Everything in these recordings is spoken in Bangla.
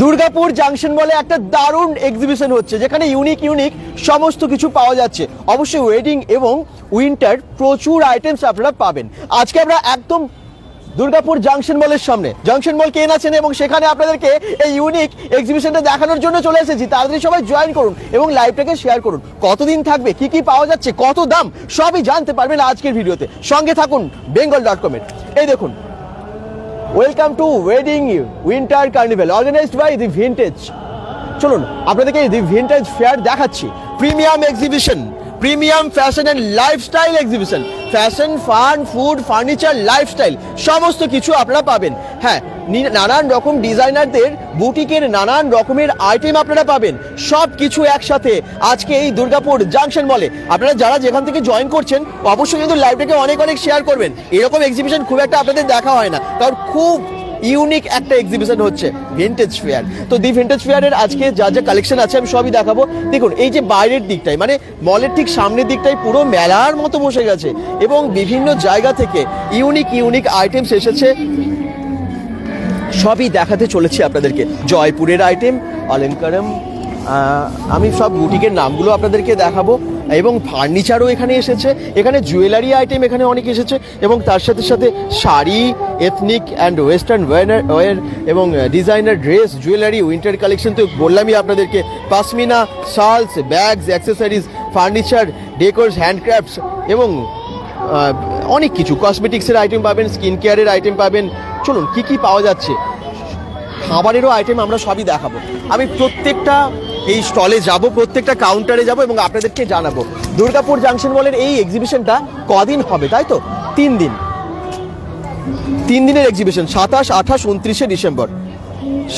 দুর্গাপুর জাংশন বলে একটা দারুণ এক্সিবিশন হচ্ছে, যেখানে ইউনিক সমস্ত কিছু পাওয়া যাচ্ছে। অবশ্যই ওয়েডিং এবং উইন্টার প্রচুর আইটেমস আপনারা পাবেন। আজকে আমরা একদম দুর্গাপুর জাংশন মলের সামনে, জাংশন মল কে না চেনে, এবং সেখানে আপনাদেরকে এই ইউনিক এক্সিবিশনটা দেখানোর জন্য চলে এসেছি। তাড়াতাড়ি সবাই জয়েন করুন এবং লাইভটাকে শেয়ার করুন। কতদিন থাকবে, কি কি পাওয়া যাচ্ছে, কত দাম, সবই জানতে পারবেন আজকের ভিডিওতে। সঙ্গে থাকুন bengal.com-এর। এই দেখুন, welcome to wedding winter carnival organised by the Vintage. চলুন আপনাদেরকে দি ভিনটেজ ফেয়ার দেখাচ্ছি। Premium exhibition, premium fashion and lifestyle exhibition. Fashion, fun, food, furniture, lifestyle সমস্ত কিছু আপনারা পাবেন। হ্যাঁ, নানান রকম ডিজাইনারদের বুটিকের নানান রকমের আইটেম আপনারা পাবেন। সব কিছু একসাথে আজকে এই দুর্গাপুর জাংশন মলে। আপনারা যারা যেখান থেকে জয়েন করছেন অবশ্যই কিন্তু লাইভটাকে অনেক শেয়ার করবেন। এরকম এক্সিবিশন খুব একটা আপনাদের দেখা হয় না, কারণ খুব ইউনিক একটা এক্সিবিশন হচ্ছে ভিনটেজ ফেয়ার। তো দি ভিনটেজ ফেয়ারের আজকে যা যা কালেকশন আছে আমি সবই দেখাবো। দেখুন, এই যে বাইরের দিকটাই, মানে মলের ঠিক সামনের দিকটাই পুরো মেলার মতো বসে গেছে, এবং বিভিন্ন জায়গা থেকে ইউনিক আইটেমস এসেছে। সবই দেখাতে চলেছি আপনাদেরকে। জয়পুরের আইটেম, অলঙ্কারম, আমি সব বুটিকের নামগুলো আপনাদেরকে দেখাবো, এবং ফার্নিচারও এখানে এসেছে। এখানে জুয়েলারি আইটেম এখানে অনেক এসেছে, এবং তার সাথে সাথে sari, ethnic and western wear এবং designer dress, jewellery, winter collection তো বললামই আপনাদেরকে। Pashmina, shawls, bags, accessories, furniture, decors, handcrafts এবং অনেক কিছু। কসমেটিক্সের আইটেম পাবেন, স্কিন কেয়ারের আইটেম পাবেন। চলুন কি কি পাওয়া যাচ্ছে, খাবারেরও আইটেম আমরা সবই দেখাবো। আমি প্রত্যেকটা এই স্টলে যাব, প্রত্যেকটা কাউন্টারে যাব এবং আপনাদেরকে জানাবো। দুর্গাপুর জাংশন মলের এই এক্সিবিশনটা কদিন হবে, তাই তো? 3 দিন, 3 দিনের এক্সিবিশন। 27, 28, 29 ডিসেম্বর।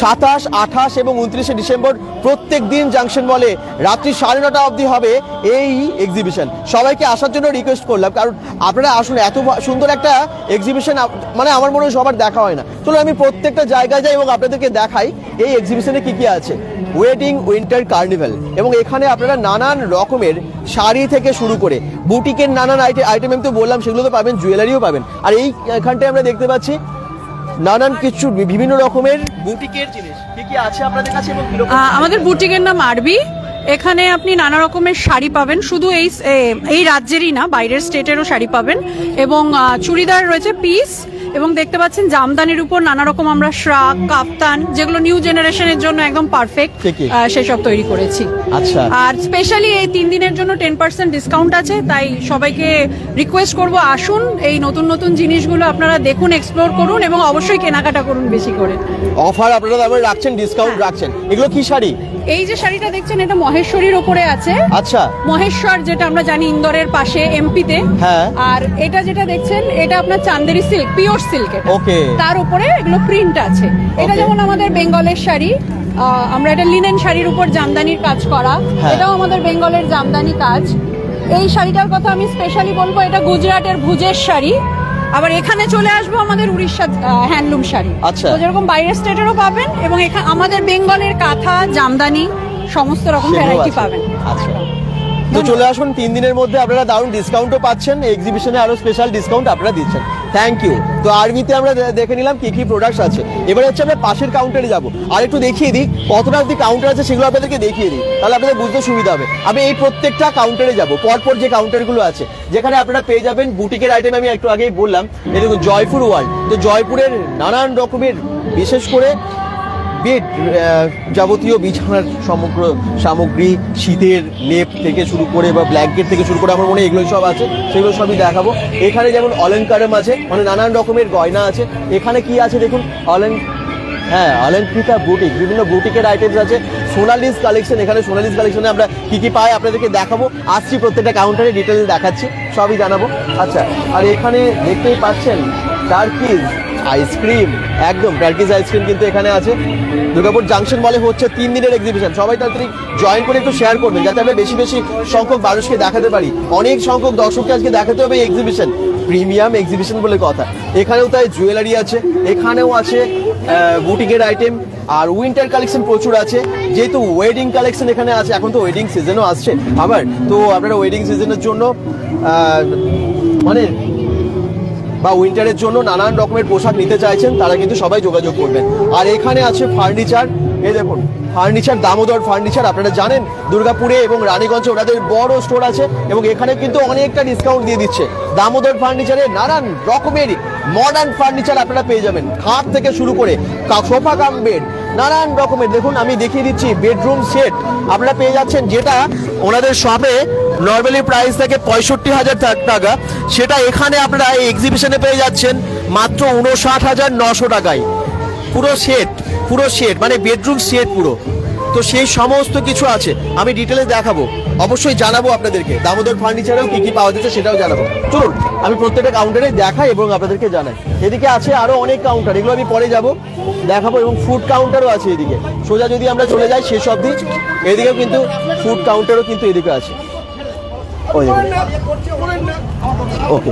27, 28 এবং 29 ডিসেম্বর প্রত্যেক দিন জাংশন মলে রাত্রি 9:30 অবধি হবে এই এক্সিবিশন। সবাইকে আসার জন্য রিকোয়েস্ট করলাম, কারণ আপনারা আসুন, এত সুন্দর একটা এক্সিবিশন মানে আমার মনে হয় সবার দেখা হয় না। চলো আমি প্রত্যেকটা জায়গায় যাই এবং আপনাদেরকে দেখাই এই এক্সিবিশনে কি কি আছে। ওয়েডিং উইন্টার কার্নিভেল, এবং এখানে আপনারা নানান রকমের শাড়ি থেকে শুরু করে বুটিকের নানান আইটেম আমি তো বললাম, সেগুলো তো পাবেন, জুয়েলারিও পাবেন। আর এইখানটায় আমরা দেখতে পাচ্ছি নানান কিছু বিভিন্ন রকমের বুটিকের জিনিস। কি কি আছে আপনাদের কাছে? আমাদের বুটিকের নাম আরবি। এখানে আপনি নানা রকমের শাড়ি পাবেন, শুধু এই রাজ্যেরই না, বাইরের স্টেটেরও শাড়ি পাবেন, এবং চুড়িদার রয়েছে পিস, এবং দেখতে পাচ্ছেন জামদানির উপর নানা রকম আমরা শ্রাক, কাফতান, যেগুলো নিউ জেনারেশনের জন্য একদম পারফেক্ট, সেসব তৈরি করেছি। আচ্ছা, আর স্পেশালি এই 3 দিনের জন্য 10% ডিসকাউন্ট আছে, তাই সবাইকে রিকোয়েস্ট করব আসুন, এই নতুন জিনিসগুলো আপনারা দেখুন, এক্সপ্লোর করুন, এবং অবশ্যই কেনাকাটা করুন বেশি করে। অফার আপনারা রাখছেন, ডিসকাউন্ট রাখছেন। এগুলো কি শাড়ি? এই যে শাড়িটা দেখছেন, এটা মহেশ্বরীর উপরে আছে। আচ্ছা, মহেশ্বর যেটা আমরা জানি ইন্দোরের পাশে, এমপিতে। হ্যাঁ। আর এটা যেটা দেখছেন, এটা আপনার চান্দেরি সিল্ক, পিওর সিল্ক। ওকে। তার উপরে এগুলো প্রিন্ট আছে। এটা যেমন আমাদের বেঙ্গলের শাড়ি, আমরা এটা লিনেন শাড়ির উপর জামদানির কাজ করা, এটাও আমাদের বেঙ্গলের জামদানি কাজ। এই শাড়িটার কথা আমি স্পেশালি বলবো, এটা গুজরাটের ভুজের শাড়ি। আবার এখানে চলে আসবো আমাদের উড়িষ্যা হ্যান্ডলুম শাড়ি। আচ্ছা, তো যেরকম বাইরের স্টেটেরও পাবেন, এবং এখানে আমাদের বেঙ্গলের কাঁথা, জামদানি সমস্ত রকম ভ্যারাইটি পাবেন। আচ্ছা, তো চলে আসুন। 3 দিনের মধ্যে আপনারা দারুণ ডিসকাউন্টও পাচ্ছেন, এক্সিবিশনে আরো স্পেশাল ডিসকাউন্ট আপনারা দিচ্ছেন। Thank you. তো আরবিতে আমরা দেখে নিলাম কি কি প্রোডাক্টস আছে। এবারে হচ্ছে আমরা পাশের কাউন্টারে যাব, আর একটু দেখিয়ে দিই কতটা অবধি কাউন্টার আছে, সেগুলো আপনাদেরকে দেখিয়ে দিই, তাহলে আপনাদের বুঝতে সুবিধা হবে। আমি এই প্রত্যেকটা কাউন্টারে যাব, পরপর যে কাউন্টারগুলো আছে, যেখানে আপনারা পেয়ে যাবেন বুটিকের আইটেম। আমি একটু আগেই বললাম, এই দেখুন জয়পুর ওয়ার্ল্ড। তো জয়পুরের নানান রকমের, বিশেষ করে বেড, যাবতীয় বিছানার সমগ্র সামগ্রী, শীতের লেপ থেকে শুরু করে বা ব্ল্যাঙ্কেট থেকে শুরু করে আমার মনে হয় এগুলো সব আছে, সেগুলো সবই দেখাবো। এখানে যেমন অলঙ্কারম আছে, মানে নানান রকমের গয়না আছে। এখানে কি আছে দেখুন, অলঙ্কৃতা বুটিক, বিভিন্ন বুটিকের আইটেমস আছে। সোনালিস কালেকশন, এখানে সোনালিস কালেকশনে আমরা কি কি পাই আপনাদেরকে দেখাবো। আসছি প্রত্যেকটা কাউন্টারে, ডিটেলস দেখাচ্ছি, সবই জানাবো। আচ্ছা, আর এখানে দেখতেই পাচ্ছেন টার্কিজ আইসক্রিম, একদম টার্কিজ আইসক্রিম কিন্তু এখানে আছে। দুর্গাপুর জাংশন মলে হচ্ছে 3 দিনের এক্সিবিশন। সবাই তাড়াতাড়ি জয়েন করে একটু শেয়ার করবেন, যাতে আমরা বেশি সংখ্যক মানুষকে দেখাতে পারি। অনেক সংখ্যক দর্শককে আজকে দেখাতে হবে এই এক্সিবিশন, প্রিমিয়াম এক্সিবিশন বলে কথা। এখানেও তাই জুয়েলারি আছে, এখানেও আছে বুটিকের আইটেম, আর উইন্টার কালেকশন প্রচুর আছে। যেহেতু ওয়েডিং কালেকশন এখানে আছে, এখন তো ওয়েডিং সিজনও আসছে আবার, তো আপনারা ওয়েডিং সিজনের জন্য মানে বা উইন্টারের জন্য নানান রকমের পোশাক নিতে চাইছেন তারা কিন্তু সবাই যোগাযোগ করবেন। আর এখানে আছে ফার্নিচার, এই দেখুন ফার্নিচার, দামোদর ফার্নিচার। আপনারা জানেন দুর্গাপুরে এবং রানীগঞ্জে ওনাদের বড় স্টোর আছে এবং এখানে কিন্তু অনেকটা ডিসকাউন্ট দিয়ে দিচ্ছে। দামোদর ফার্নিচারে নানান রকমের মডার্ন ফার্নিচার আপনারা পেয়ে যাবেন, খাট থেকে শুরু করে সোফা কাম বেড, নানান রকমের। দেখুন আমি দেখিয়ে দিচ্ছি বেডরুম সেট আপনারা পেয়ে যাচ্ছেন, যেটা ওনাদের শপে নর্মালি প্রাইস থাকে 65,000 টাকা, সেটা এখানে আপনারা এই এক্সিবিশনে পেয়ে যাচ্ছেন মাত্র 59,900 টাকায়। পুরো সেট মানে বেডরুম সেট পুরো। তো সেই সমস্ত কিছু আছে, আমি ডিটেলে দেখাবো, অবশ্যই জানাবো আপনাদেরকে। দামোদর ফার্নিচারেও কি কি পাওয়া যাচ্ছে সেটাও জানাবো। চলুন আমি প্রত্যেকটা কাউন্টারে দেখাই এবং আপনাদেরকে জানাই। এদিকে আছে আরো অনেক কাউন্টার, এগুলো আমি পরে যাব দেখাবো, এবং ফুড কাউন্টারও আছে এদিকে। সোজা যদি আমরা চলে যাই শেষ অবধি, এদিকেও কিন্তু ফুড কাউন্টারও কিন্তু এদিকে আছে। ওই ওকে,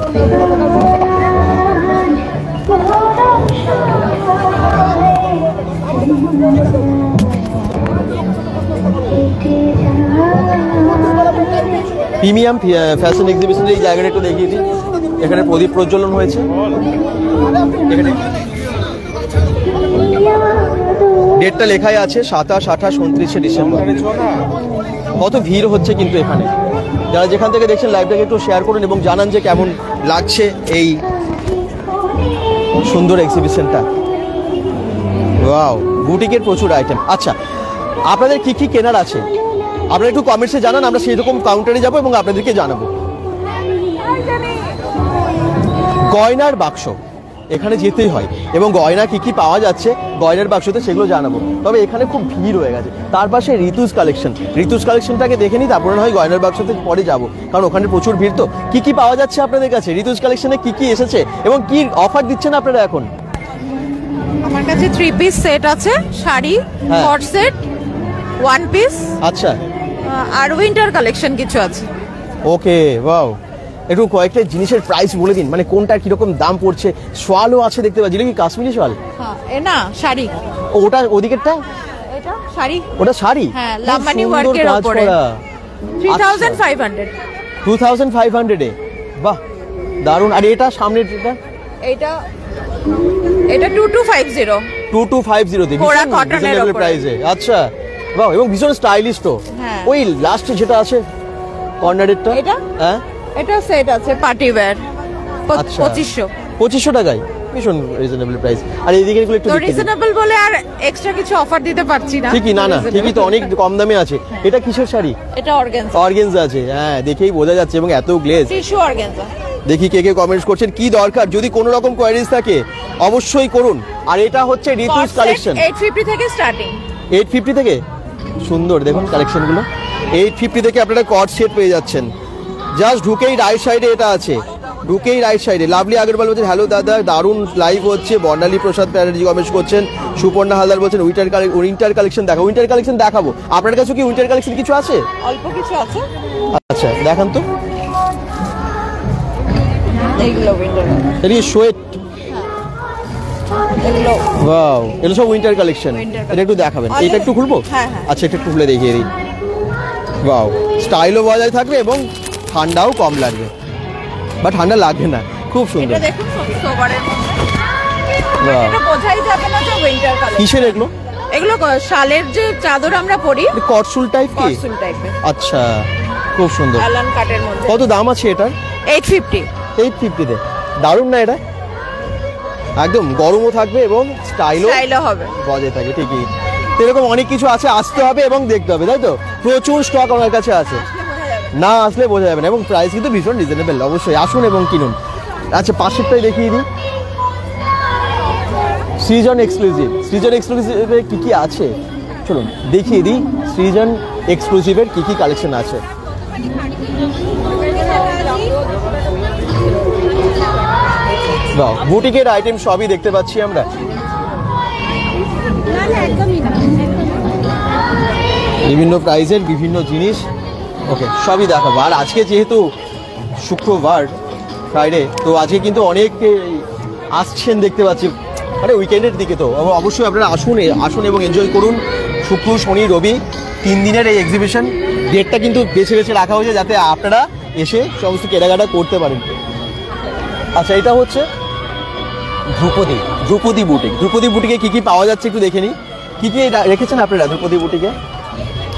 প্রিমিয়াম ফ্যাশন এক্সিবিশনের এই জায়গাটা একটু দেখিয়ে দিই। এখানে প্রদীপ প্রজ্বলন হয়েছে, এখানে ডেটটা লেখাই আছে 27, 28, 29 ডিসেম্বর। কত ভিড় হচ্ছে কিন্তু এখানে। যারা যেখান থেকে দেখছেন লাইভটাকে একটু শেয়ার করুন এবং জানান যে কেমন লাগছে এই সুন্দর এক্সিবিশনটা। ওয়াও, বুটিকের প্রচুর আইটেম। আচ্ছা, আপনাদের কি কি কেনার আছে আপনারা একটু কমেন্টসে জানান, আমরা সেই রকম কাউন্টারে যাবো এবং আপনাদেরকে জানাবো। গয়নার বাক্স এখানে যেতেই হয় এবং গয়না কি কি পাওয়া যাচ্ছে গয়নার বাক্সতে সেগুলো জানাবো। তবে এখানে খুব ভিড় হয়ে গেছে। তার পাশে ঋতুজ কালেকশনটাকে দেখে নিই, তারপরে হয় গয়নার বাক্সতে পরে যাবো, কারণ ওখানে প্রচুর ভিড়। তো কি কি পাওয়া যাচ্ছে আপনাদের কাছে ঋতুজ কালেকশনে, কি কি এসেছে এবং কি অফার দিচ্ছেন আপনারা এখন? আমার কাছে 3 পিস সেট আছে, শাড়ি, কট সেট, 1 পিস, আচ্ছা, আর উইন্টার কালেকশন কিছু আছে। ওকে, ওয়াও। একটু কয়েকটা জিনিসের প্রাইস বলে দিন, মানে কোনটা কিরকম দাম পড়ছে। সোয়ালও আছে দেখতে পাচ্ছি, কি কাশ্মীরি সোয়াল? হ্যাঁ, এ না শাড়ি। ওটা ওদিকেরটা এটা শাড়ি। ওটা শাড়ি, হ্যাঁ, লাভমানি ওয়ার্কের উপরে। 3500। 2500 এ, বাহ দারুন। আর এটা সামনের এটা 2250। 2250 তে কোরা কটনের উপরে প্রাইসে। আচ্ছা, বাহ, এবং ভীষণ স্টাইলিশ। তো ওই লাস্টে যেটা আছে কর্নারেরটা, এটা হ্যাঁ এটা সেট আছে পার্টি ওয়্যার, 2500 টাকায়, ভীষণ রিজনেবল প্রাইস। আর এইদিকে এগুলো একটু রিজনেবল বলে আর এক্সট্রা কিছু অফার দিতে পারছি না। ঠিকই, না ঠিকই তো, অনেক কম দামে আছে। এটা কিসের শাড়ি? এটা অর্গানজা আছে, হ্যাঁ দেখেই বোঝা যাচ্ছে, এবং এত গ্লেজ। Tissue organza. দেখি কে কে কমেন্টস করছেন, কি দরকার যদি কোনো রকম কোয়ারিজ থাকে অবশ্যই করুন। আর এটা হচ্ছে ঋতুজ কালেকশন, 850 থেকে স্টার্টিং। 850 থেকে সুন্দর, দেখুন কালেকশনগুলো। 850 থেকে আপনারা কট সেট পেয়ে যাচ্ছেন। জাস্ট ঢুকেই রাইট সাইডে এটা আছে, ঢুকেই রাইট সাইডে। লাভলি আগরওয়াল বলছেন হ্যালো দাদা, দারুণ লাইভ হচ্ছে। বর্ণালী প্রসাদ ব্যানার্জি কমেন্টস করছেন। সুপর্ণা হালদার বলছেন উইন্টার কালেকশন দেখাবো। উইন্টার কালেকশন দেখাবো। আপনার কাছে কি উইন্টার কালেকশন কিছু আছে? অল্প কিছু আছে। আচ্ছা, দেখান তো। এইগুলো উইন্টার, এটা সোয়েট, এগুলো ওয়াও, এগুলো সব উইন্টার কালেকশন। এটা একটু দেখাবেন, এটা একটু খুলবো? হ্যাঁ। আচ্ছা, এটা একটু খুলে দেখিয়ে দিই। ওয়াও, স্টাইলও বজায় থাকবে এবং ঠান্ডাও কম লাগবে, বা ঠান্ডা লাগবে না, খুব সুন্দর। এটা দেখুন সোবারের মধ্যে, এটা বোঝাই যাবে না যে উইন্টার কালেকশন। কিসের এগুলো? এগুলো শালের যে চাদর আমরা পরি, কটসুল টাইপ কি? কটসুল টাইপের। আচ্ছা, খুব সুন্দর। অ্যালান কাটের মধ্যে। কত দাম আছে এটার? 850। 850 তে, দারুণ না এটা? একদম গরমও থাকবে এবং স্টাইলও হবে, বজায় থাকবে। ঠিকই, এরকম অনেক কিছু আছে, আসতে হবে এবং দেখতে হবে, তাই তো? প্রচুর স্টক আমার কাছে আছে, না আসলে বোঝা যাবে না। এবং প্রাইস কিন্তু ভীষণ রিজনেবল, অবশ্যই আসুন এবং কিনুন। আচ্ছা, পাশেরটাই দেখিয়ে দিই, সৃজন এক্সক্লুসিভে কি কি আছে চলুন দেখিয়ে দিই। সৃজন এক্সক্লুসিভের কি কি কালেকশন আছে। বুটিকের আইটেম সবই দেখতে পাচ্ছি আমরা। বিভিন্ন প্রাইজের বিভিন্ন জিনিস, ওকে, সবই দেখাবো। আর আজকে যেহেতু শুক্রবার, ফ্রাইডে, তো আজকে কিন্তু অনেকে আসছেন দেখতে পাচ্ছি, মানে উইকেন্ডের দিকে। তো অবশ্যই আপনারা আসুন এবং এনজয় করুন। শুক্র, শনি, রবি 3 দিনের এই এক্সিবিশন। ডেটটা কিন্তু বেছে রাখা হয়েছে যাতে আপনারা এসে সমস্ত কেনাকাটা করতে পারেন। আচ্ছা, এটা হচ্ছে ধ্রুপদী বুটিক। ধ্রুপদী বুটিকে কি কি পাওয়া যাচ্ছে একটু দেখে নিই। কি কি রেখেছেন আপনারা ধ্রুপদী বুটিকে?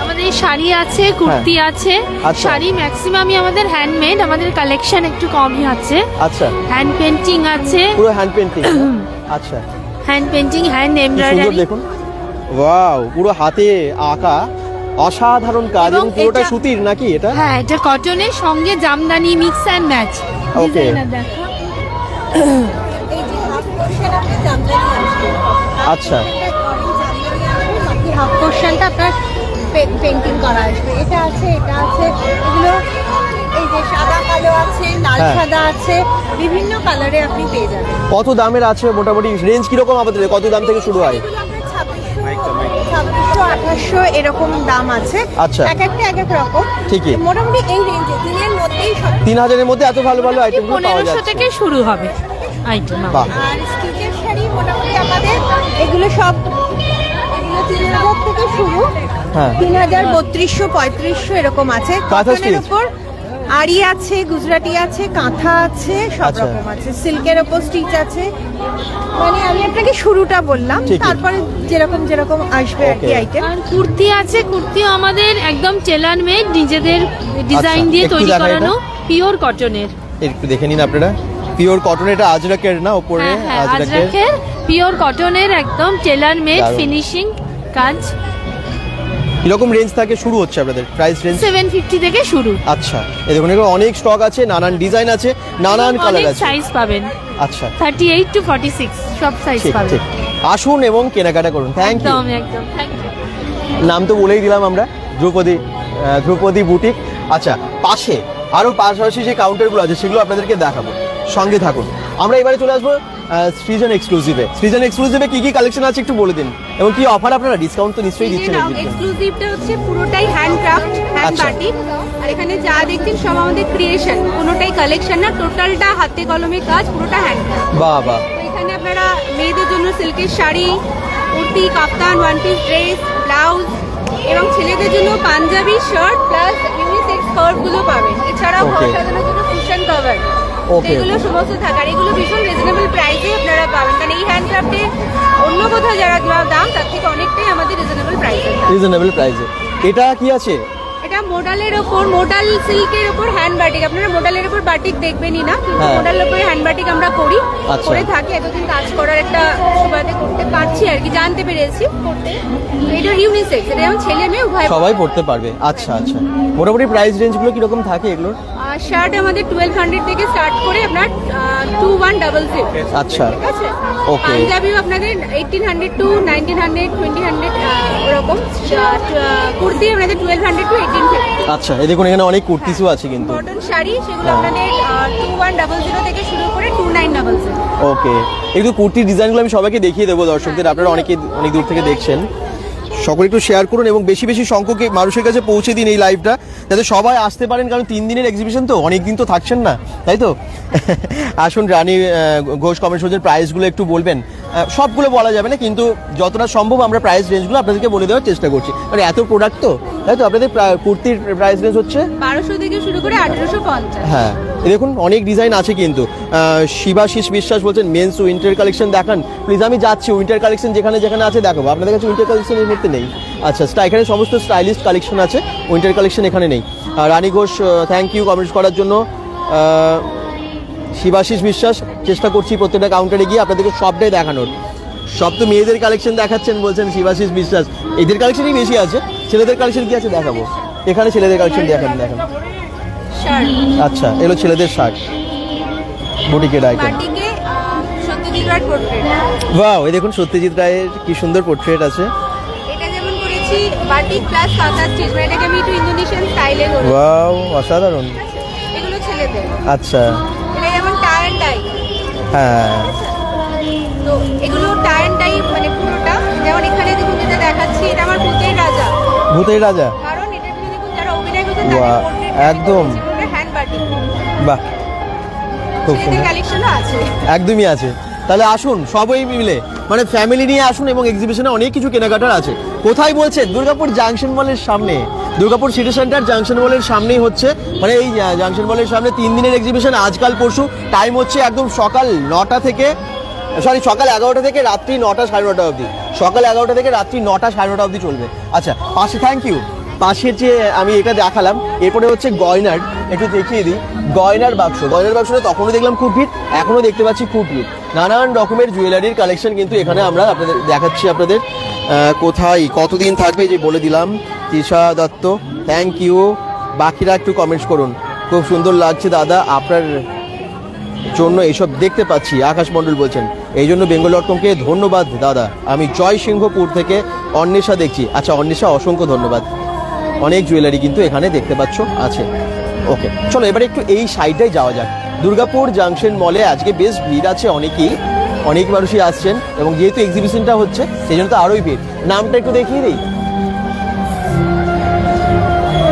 আমাদের শাড়ি আছে, কুর্তি আছে। আচ্ছা। শাড়ি ম্যাক্সিমামই আমাদের হ্যান্ডমেড, আমাদের কালেকশন একটু কমই আছে। আচ্ছা, হ্যান্ড পেন্টিং আছে, পুরো হ্যান্ড পেন্টিং। আচ্ছা, হ্যান্ড পেন্টিং, হ্যান্ড কি সুন্দর এমব্রয়ডারি। দেখুন, ওয়াও, পুরো হাতে আঁকা, অসাধারণ কাজ। এবং এবং পুরোটা এটা- সুতির নাকি এটা? হ্যাঁ, এটা কটনের সঙ্গে জামদানি মিক্স অ্যান্ড ম্যাচ। ওকে। আচ্ছা, হাফ পোর্শনটা আপনার পেন্টিং করা আসবে। এটা আছে, এটা আছে, এগুলো এই যে সাদা কালো আছে, লাল হ্যাঁ। সাদা আছে, বিভিন্ন কালারে আপনি পেয়ে যাবেন। কত দামের আছে মোটামুটি? রেঞ্জ কিরকম আমাদের, কত দাম থেকে শুরু হয়? এগুলো আপনার 2600, 2800 এরকম দাম আছে। আচ্ছা। এক একটা এক এক রকম। ঠিকই। মোটামুটি এই রেঞ্জে 3 এর মধ্যেই সব। 3000-এর মধ্যে এত ভালো ভালো আইটেমগুলো পাওয়া 1500 যাচ্ছে। থেকে শুরু হবে আইটেম। বাহ, আর স্টিচের শাড়ি মোটামুটি আমাদের এগুলো সব, এগুলো 3000 থেকে শুরু। হ্যাঁ। 3000, 3200, 3500 এরকম আছে। কাঁথা কটনের stitch? উপর আরি আছে, গুজরাটি আছে, কাঁথা আছে, সব আচ্ছা। রকম আছে। সিল্কের উপর স্টিচ আছে। মানে আমি আপনাকে শুরুটা বললাম, ঠিকই। তারপরে যেরকম যেরকম আসবে আর কি Okay. আইটেম। আর কুর্তি আছে, কুর্তিও আমাদের একদম টেলার মেড, নিজেদের ডিজাইন দিয়ে একটু তৈরি দেখাই করানো, পিওর কটনের। একটু দেখে নিন আপনারা। পিওর কটন, এটা আজরাকের না ওপরে? হ্যাঁ হ্যাঁ, আজরাকের। আজরাকের পিওর কটনের একদম টেলার মেড দারুণ। ফিনিশিং কাজ। কিরকম রেঞ্জ থাকে শুরু হচ্ছে আপনাদের প্রাইস রেঞ্জ? 750 থেকে শুরু। আচ্ছা, এই দেখুন, এগুলো অনেক স্টক আছে, নানান ডিজাইন আছে, নানান কালার অনেক আছে। সাইজ পাবেন, আচ্ছা, 38 to 46 সব সাইজ ঠিক পাবেন। ঠিক। আসুন এবং কেনাকাটা করুন। Thank you. একদম একদম, থ্যাংক ইউ। নাম তো বলেই দিলাম আমরা, ধ্রুপদী বুটিক। আচ্ছা, পাশে আরো পাশাপাশি যে কাউন্টারগুলো আছে সেগুলো আপনাদেরকে দেখাবো, সঙ্গে থাকুন। আমরা এবারে চলে আসবো সৃজন এক্সক্লুসিভে। সৃজন এক্সক্লুসিভে কি কি কালেকশন আছে একটু বলে দিন, এবং কি অফার আপনারা? ডিসকাউন্ট তো নিশ্চয়ই দিচ্ছেন। এক্সক্লুসিভটা হচ্ছে পুরোটাই হ্যান্ডক্রাফট, হ্যান্ড আচ্ছা। বাটিক। আর এখানে যা দেখছেন সব আমাদের ক্রিয়েশন, কোনোটাই কালেকশন না, টোটালটা হাতে কলমে কাজ, পুরোটা হ্যান্ডক্রাফট। বাহ বাহ, তো এখানে আপনারা মেয়েদের জন্য সিল্কের শাড়ি, কুর্তি, কাফতান, ওয়ান পিস ড্রেস, ব্লাউজ, এবং ছেলেদের জন্য পাঞ্জাবি, শার্ট প্লাস ইউনিসেক্স স্কার্টগুলো পাবেন। এছাড়াও ঘর Okay. সাজানোর জন্য কুশন কভার, Okay, এগুলো okay. সমস্ত থাকে। আর এগুলো ভীষণ রিজনেবল প্রাইসে আপনারা পাবেন, কারণ এই হ্যান্ডক্রাফটে অন্য কোথাও যারা দাম তার থেকে অনেকটাই আমাদের রিজনেবল প্রাইসে থাকে। রিজনেবল প্রাইসে। এটা কি আছে? এটা মোডালের ওপর, মোডাল সিল্কের ওপর হ্যান্ড বাটিক। আপনারা মোডালের ওপর বাটিক দেখবেনই না, কিন্তু হ্যাঁ। মোডালের ওপর হ্যান্ড বাটিক আমরা করি, আচ্ছা। করে থাকি। এতদিন কাজ করার একটা সুবাদে করতে পারছি আর কি, জানতে পেরেছি করতে। এটা ইউনিসেক্স, এটা যেমন ছেলে মেয়ে উভয়। সবাই পড়তে পারবে। আচ্ছা আচ্ছা, মোটামুটি প্রাইস রেঞ্জগুলো কিরকম থাকে এগুলোর? শার্ট আমাদের 1200 থেকে স্টার্ট করে আপনার 2100। আচ্ছা, ঠিক আছে। Okay. পাঞ্জাবিও আপনাদের 1800 to 1900, 2000 ওরকম। কুর্তি আপনাদের 1200 to 1850। আচ্ছা, এই দেখুন এখানে অনেক কুর্তিসও আছে কিন্তু। কটন শাড়ি সেগুলো হ্যাঁ। আপনাদের 2100 থেকে শুরু করে 2900। ওকে, একটু কুর্তির ডিজাইনগুলো আমি সবাইকে দেখিয়ে দেবো দর্শকদের, আপনারা অনেক দূর থেকে দেখছেন। সকলে একটু শেয়ার করুন এবং বেশি বেশি সংখ্যক মানুষের কাছে পৌঁছে দিন এই লাইভটা, যাতে সবাই আসতে পারেন, কারণ 3 দিনের এক্সিবিশন তো, অনেক দিন তো থাকছেন না, তাই তো? আসুন, রানী ঘোষ কমেন্ট শোজের প্রাইসগুলো একটু বলবেন। সবগুলো বলা যাবে না, কিন্তু যতটা সম্ভব আমরা প্রাইস রেঞ্জগুলো আপনাদেরকে বলে দেওয়ার চেষ্টা করছি, মানে এত প্রোডাক্ট তো, তাই তো? আপনাদের কুর্তির প্রাইস রেঞ্জ হচ্ছে 1200 থেকে শুরু করে 1850। হ্যাঁ, এই দেখুন অনেক ডিজাইন আছে কিন্তু। শিবাশিস বিশ্বাস বলছেন মেন্স উইন্টার কালেকশন দেখান প্লিজ। আমি যাচ্ছি, উইন্টার কালেকশন যেখানে যেখানে আছে দেখাবো। আপনাদের কাছে উইন্টার কালেকশন এই মুহূর্তে নেই? আচ্ছা, এখানে সমস্ত স্টাইলিশ কালেকশন আছে, উইন্টার কালেকশন এখানে নেই। রানী ঘোষ, থ্যাংক ইউ কমেন্টস করার জন্য। শিবাশিস বিশ্বাস, চেষ্টা করছি প্রত্যেকটা কাউন্টারে গিয়ে আপনাদেরকে সবটাই দেখানোর। সব তো মেয়েদের কালেকশন দেখাচ্ছেন বলছেন শিবাশিস বিশ্বাস, এদের কালেকশনই বেশি আছে। ছেলেদের কালেকশন কি আছে দেখাবো, এখানে ছেলেদের কালেকশন দেখান। শার্ট আচ্ছা, এগুলো ছেলেদের shirt, বুটিকের item. বাটিকে Satyajit Ray portrait. Wow, এই দেখুন সত্যজিৎ রায়ের কি সুন্দর পোর্ট্রেট আছে। এটা যেমন করেছি বাটিক প্লাস কাঁথা স্টিচ, মানে এটাকে আমি একটু ইন্দোনেশিয়ান স্টাইলে করেছি। ওয়াও, অসাধারণ। এগুলো ছেলেদের। আচ্ছা, এটা যেমন টাই অ্যান্ড ডাই, হ্যাঁ, তো এগুলো টাই অ্যান্ড ডাই মানে পুরোটা। যেমন এখানে দেখুন যেটা দেখাচ্ছি, এটা আমার ভূতের রাজা, ভূতের রাজা। কারণ এটার ভিতরে দেখুন যারা অভিনয় করছেন বাহ, তাদের portrait একদম। Hand batik. বাহ, খুব ছেলেদের সুন্দর, কালেকশনও আছে। একদমই আছে। তাহলে আসুন সবাই মিলে, মানে ফ্যামিলি নিয়ে আসুন, এবং এক্সিবিশনে অনেক কিছু কেনাকাটার আছে। কোথায় বলছেন? দুর্গাপুর জাংশন মলের সামনে। দুর্গাপুর সিটি সেন্টার জাংশন মলের সামনেই হচ্ছে, মানে এই জাংশন মলের সামনে 3 দিনের এক্সিবিশন আজকাল পরশু। টাইম হচ্ছে একদম সকাল 9টা থেকে সকাল 11টা থেকে রাত্রি 9টা 9:30 অবধি। সকাল 11টা থেকে রাত্রি 9টা 9:30 অবধি চলবে। আচ্ছা পাশে, থ্যাংক ইউ। পাশের যে আমি এটা দেখালাম, এরপরে হচ্ছে গয়নার, একটু দেখিয়ে দিই। গয়নার বাক্সটা তখনও দেখলাম খুব ভিড়, এখনও দেখতে পাচ্ছি খুব ভিড়। নানান রকমের জুয়েলারির কালেকশন কিন্তু এখানে আমরা আপনাদের দেখাচ্ছি। আপনাদের কোথায় কতদিন থাকবে যে বলে দিলাম। Trisha Dutta, thank you. বাকিরা একটু কমেন্টস করুন। খুব সুন্দর লাগছে দাদা, আপনার জন্য এইসব দেখতে পাচ্ছি। আকাশ মণ্ডল বলছেন, এই জন্য বেঙ্গল.comকে ধন্যবাদ দাদা। আমি জয় সিংহপুর থেকে অন্বেষা দেখছি। আচ্ছা অন্বেষা, অসংখ্য ধন্যবাদ। অনেক জুয়েলারি কিন্তু এখানে দেখতে পাচ্ছ আছে। ওকে চলো এবারে একটু এই সাইডটাই যাওয়া যাক। দুর্গাপুর জাংশন মলে আজকে বেশ ভিড় আছে, অনেক মানুষই আসছেন, এবং যেহেতু এক্সিবিশনটা হচ্ছে সেই জন্য তো আরোই ভিড়। নামটা একটু দেখিয়ে দিই।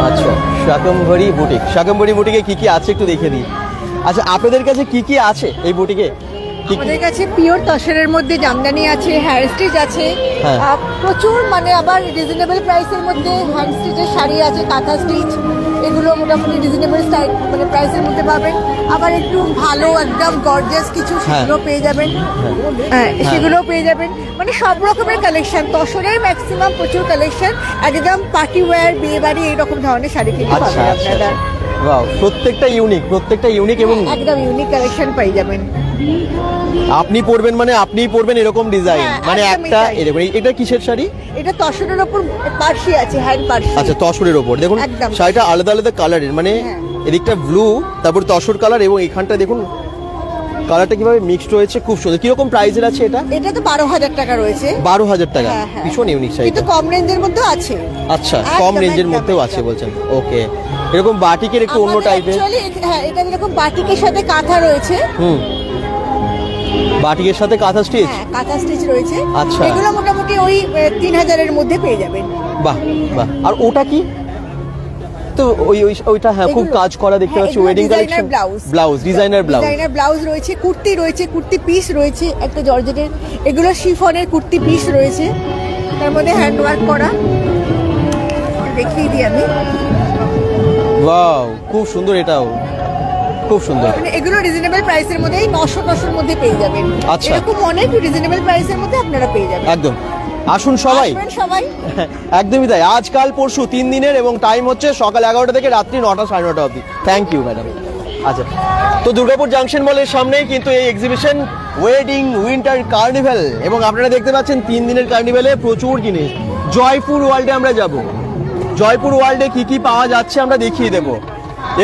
আচ্ছা শাকম্ভরি বুটিক। শাকম্ভরি বুটিকে কি কি আছে একটু দেখিয়ে দিই। আচ্ছা আপনাদের কাছে কি কি আছে এই বুটিকে? আমাদের কাছে পিওর তসরের মধ্যে জামদানি আছে, হেয়ার স্টিচ আছে, হ্যাঁ। প্রচুর, মানে আবার রিজনেবল প্রাইসের মধ্যে হ্যান্ড স্টিচের শাড়ি আছে, কাঁথা স্টিচ, এগুলো মোটামুটি রিজনেবল মানে প্রাইসের মধ্যে পাবেন। আবার একটু ভালো একদম গর্জিয়াস কিছু সেগুলো পেয়ে যাবেন, সেগুলো পেয়ে যাবেন। মানে সব রকমের কালেকশন, তসরের ম্যাক্সিমাম প্রচুর কালেকশন, একদম পার্টি ওয়্যার, বিয়ে বাড়ি এইরকম ধরনের শাড়ি কিন্তু পাবেন আপনারা। ওয়াও, প্রত্যেকটা ইউনিক এবং একদম ইউনিক কালেকশন পেয়ে যাবেন। আপনি পরবেন মানে আপনিই পরবেন এরকম ডিজাইন, মানে একটা এরকম। এটা কিসের শাড়ি? এটা তসরের উপর পার্সি আছে, হ্যান্ড পার্সি। আচ্ছা তসরের উপর দেখুন শাড়িটা আলাদা আলাদা কালারের, মানে এদিকটা ব্লু, তারপর তসর কালার, এবং এখানটা দেখুন কালারটা কিভাবে মিক্সড হয়েছে, খুব সুন্দর। কিরকম প্রাইসের আছে এটা? এটা তো 12,000 টাকা রয়েছে। 12,000 টাকা, ভীষণ ইউনিক শাড়ি, কিন্তু কম রেঞ্জের মধ্যে আছে। আচ্ছা কম রেঞ্জের মধ্যেও আছে বলছেন। ওকে, এরকম বাটিকের একটু অন্য টাইপের। হ্যাঁ, এটা এরকম বাটিকের সাথে কাঁথা রয়েছে। বাটিকের সাথে কাঁথা স্টিচ, হ্যাঁ কাঁথা স্টিচ রয়েছে। আচ্ছা, এগুলো মোটামুটি ওই 3000 এর মধ্যে পেয়ে যাবেন। বাহ বাহ। আর ওটা কি? তো ওইটা হ্যাঁ খুব কাজ করা দেখতে পাচ্ছি, wedding collection. Blouse, designer blouse রয়েছে, কুর্তি রয়েছে, কুর্তি পিস রয়েছে একটা জর্জেটের, এগুলো শিফনের কুর্তি পিস রয়েছে, তার মধ্যে হ্যান্ড ওয়ার্ক করা। দেখিয়ে দিই আমি। ওয়াও, খুব সুন্দর, এটাও খুব সুন্দর। এগুলো রিজনেবল প্রাইসের মধ্যে 900 মধ্যে পেয়ে যাবেন। আচ্ছা, এরকম অনেক রিজনেবল প্রাইসের মধ্যে আপনারা পেয়ে যাবেন। একদম আসুন সবাই। একদমই তাই, আজকাল পরশু 3 দিনের, এবং টাইম হচ্ছে সকাল 11টা থেকে রাত্রি 9টা 9:30 অবধি। Thank you madam. আচ্ছা, তো দুর্গাপুর জাংশন মলের সামনেই কিন্তু এই এক্সিবিশন ওয়েডিং উইন্টার কার্নিভ্যাল, এবং আপনারা দেখতে পাচ্ছেন 3 দিনের কার্নিভ্যালে প্রচুর জিনিস। জয়পুর ওয়ার্ল্ডে আমরা যাব। জয়পুর ওয়ার্ল্ডে কি কি পাওয়া যাচ্ছে আমরা দেখিয়ে দেব।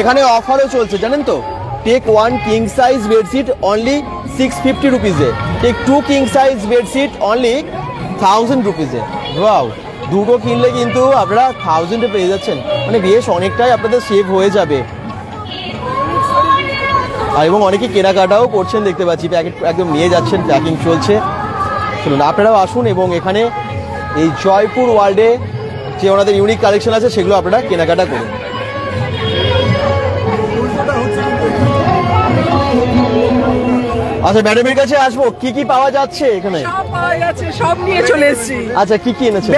এখানে অফারও চলছে জানেন তো। Take 1 king size bedsheet only 650 রুপিজে, take 2 king size bedsheet only 1000 রুপিজে। ওয়াও, দুটো কিনলে কিন্তু আপনারা 1000-এ পেয়ে যাচ্ছেন, মানে বেশ অনেকটাই আপনাদের সেভ হয়ে যাবে। আর এবং অনেকে কেনাকাটাও করছেন দেখতে পাচ্ছি, প্যাকেট একদম নিয়ে যাচ্ছেন, প্যাকিং চলছে। শুনুন, আপনারাও আসুন এবং এখানে এই জয়পুর ওয়ার্ল্ডে যে ওনাদের ইউনিক কালেকশন আছে সেগুলো আপনারা কেনাকাটা করুন। আচ্ছা, ম্যাডামের কাছে আসবো, কি কি পাওয়া যাচ্ছে এখানে? সব পাওয়া যাচ্ছে, সব নিয়ে চলে এসেছি। আচ্ছা, কি কি এনেছেন?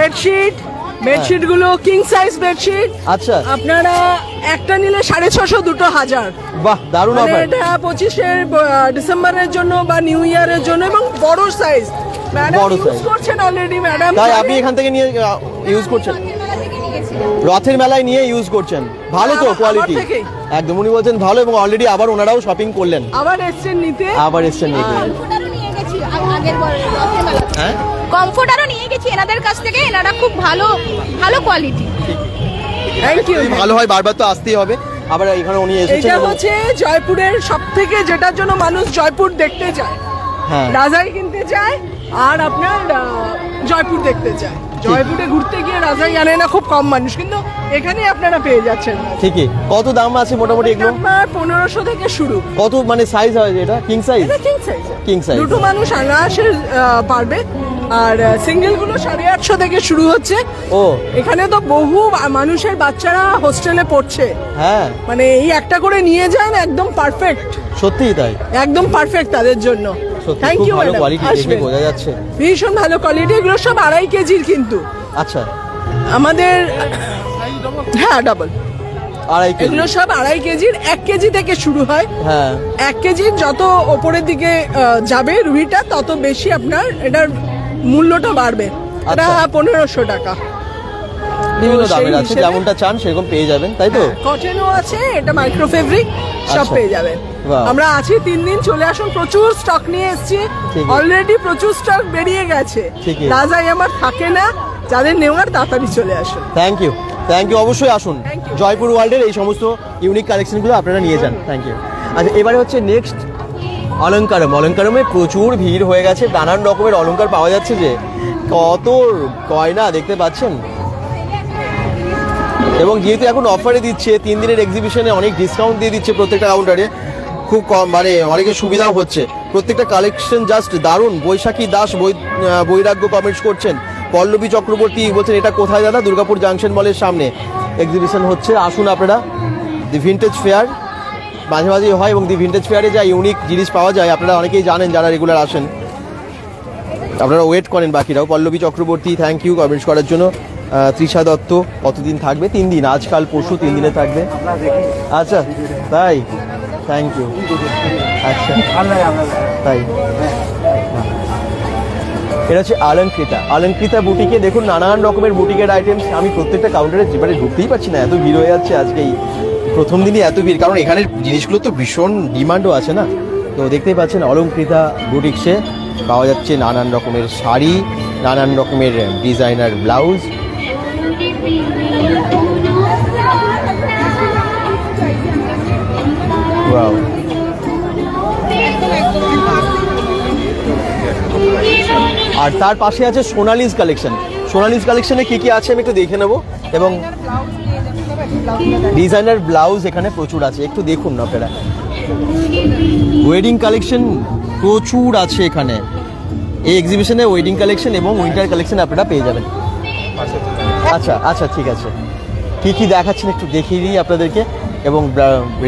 বেডশিট গুলো কিং সাইজ বেডশিট। আচ্ছা, আপনারা একটা নিলে 650, দুটো 1000। বাহ, দারুণ অফার। এটা 25 ডিসেম্বরের জন্য বা নিউ ইয়ারের জন্য, এবং বড় সাইজ। ম্যাডাম ইউজ করছেন অলরেডি, ম্যাডাম তাই আপনি এখান থেকে নিয়ে ইউজ করছেন? রথের মেলায় নিয়ে ইউজ করছেন, ভালো তো কোয়ালিটি? একদম, উনি বলছেন ভালো, এবং অলরেডি আবার ওনারাও শপিং করলেন, আবার এসছেন নিতে। হ্যাঁ, কমফোর্টারও নিয়ে গেছি এনাদের কাছ থেকে, এনারা খুব ভালো কোয়ালিটি। Thank you. ভালো হয়, বারবার তো আসতেই হবে। আবার এখানে উনি এসেছেন। এটা হচ্ছে জয়পুরের সবথেকে, যেটার জন্য মানুষ জয়পুর দেখতে যায়, রাজাই কিনতে যায়, আর আপনার জয়পুর দেখতে যায়। জয়পুরে ঘুরতে গিয়ে রাজাই আনে না খুব কম মানুষ, কিন্তু এখানে আপনারা পেয়ে যাচ্ছেন। ঠিকই। কত দাম আছে মোটামুটি এগুলো? আপনার 1500 থেকে শুরু। কত মানে সাইজ হয় এটা? King size? কিং সাইজ দুটো মানুষ আনাসে পারবে। আর সিঙ্গেল গুলো 850 থেকে শুরু হচ্ছে। ও, এখানে তো বহু মানুষের বাচ্চারা হোস্টেলে পড়ছে। হ্যাঁ, মানে এই একটা করে নিয়ে যান, একদম পারফেক্ট। সত্যিই তাই, একদম পারফেক্ট তাদের জন্য। Thank you. ভালো কোয়ালিটি দেখে বোঝা যাচ্ছে, ভীষণ ভালো কোয়ালিটি। এগুলো সব 2.5 কেজির কিন্তু। আচ্ছা, আমাদের হ্যাঁ ডাবল, 2.5 কেজি। এগুলো সব 2.5 কেজির, 1 কেজি থেকে শুরু হয়। হ্যাঁ 1 কেজির যত ওপরের দিকে যাবে রুইটা, তত বেশি আপনার এটার মূল্যটা বাড়বে। এটা 1500 টাকা। বিভিন্ন তো সেই দামের আছে, হিসেবে- যেমনটা চান সেরকম পেয়ে যাবেন, তাই তো? কটনও আছে, এটা মাইক্রো ফেব্রিক, সব আচ্ছা। পেয়ে যাবেন। বাহ। আমরা আছি 3 দিন, চলে আসুন, প্রচুর স্টক নিয়ে এসেছি, ঠিকই। অলরেডি প্রচুর স্টক বেরিয়ে গেছে। ঠিকই। রাজাই আমার থাকে না, যাদের নেওয়ার তাড়াতাড়ি চলে আসুন। থ্যাংক ইউ, অবশ্যই আসুন। Thank you. জয়পুর ওয়ার্ল্ডের এই সমস্ত ইউনিক কালেকশনগুলো আপনারা নিয়ে যান। Thank you. আচ্ছা, এবারে হচ্ছে নেক্সট অলঙ্কারমে প্রচুর ভিড় হয়ে গেছে, নানান রকমের অলংকার পাওয়া যাচ্ছে, যে কত গয়না দেখতে পাচ্ছেন। এবং যেহেতু এখন অফারে দিচ্ছে, 3 দিনের এক্সিবিশনে অনেক ডিসকাউন্ট দিয়ে দিচ্ছে প্রত্যেকটা কাউন্টারে, খুব কম, মানে অনেকের সুবিধাও হচ্ছে। প্রত্যেকটা কালেকশন জাস্ট দারুণ। বৈশাখী দাস বৈরাগ্য কমেন্টস করছেন, পল্লবী চক্রবর্তী বলছেন এটা কোথায় দাদা? দুর্গাপুর জাংশন মলের সামনে এক্সিবিশন হচ্ছে, আসুন আপনারা। দি ভিন্টেজ ফেয়ার মাঝে মাঝেই হয়, এবং দি ভিন্টেজ ফেয়ারে যা ইউনিক জিনিস পাওয়া যায় আপনারা অনেকেই জানেন যারা রেগুলার আসেন। আপনারা ওয়েট করেন বাকিরাও। Pallabi Chakraborty thank you comments করার জন্য। তৃষা দত্ত কতদিন থাকবে? 3 দিন, আজকাল পরশু 3 দিনে থাকবে। আচ্ছা তাই, থ্যাংক ইউ। আচ্ছা তাই, এটা হচ্ছে অলঙ্কৃতা বুটিকে দেখুন, নানান রকমের বুটিকের আইটেমস। আমি প্রত্যেকটা কাউন্টারে যেবারে ঢুকতেই পারছি না, এত ভিড় হয়ে যাচ্ছে আজকেই প্রথম দিনই এত ভিড়, কারণ এখানের জিনিসগুলো তো ভীষণ ডিমান্ডও আছে না। তো দেখতেই পাচ্ছেন অলঙ্কৃতা বুটিক্সে পাওয়া যাচ্ছে নানান রকমের শাড়ি, নানান রকমের ডিজাইনার ব্লাউজ। ওয়াও, আর তার পাশে আছে সোনালিস কালেকশন। সোনালিস কালেকশনে কি কি আছে আমি একটু দেখে নেব, এবং ডিজাইনার ব্লাউজ এখানে প্রচুর আছে, একটু দেখুন না আপনারা। ওয়েডিং কালেকশন প্রচুর আছে এখানে, এই এক্সিবিশনে ওয়েডিং কালেকশন এবং উইন্টার কালেকশন আপনারা পেয়ে যাবেন। আচ্ছা আচ্ছা ঠিক আছে, কি কি দেখাচ্ছেন একটু দেখিয়ে দিই আপনাদেরকে, এবং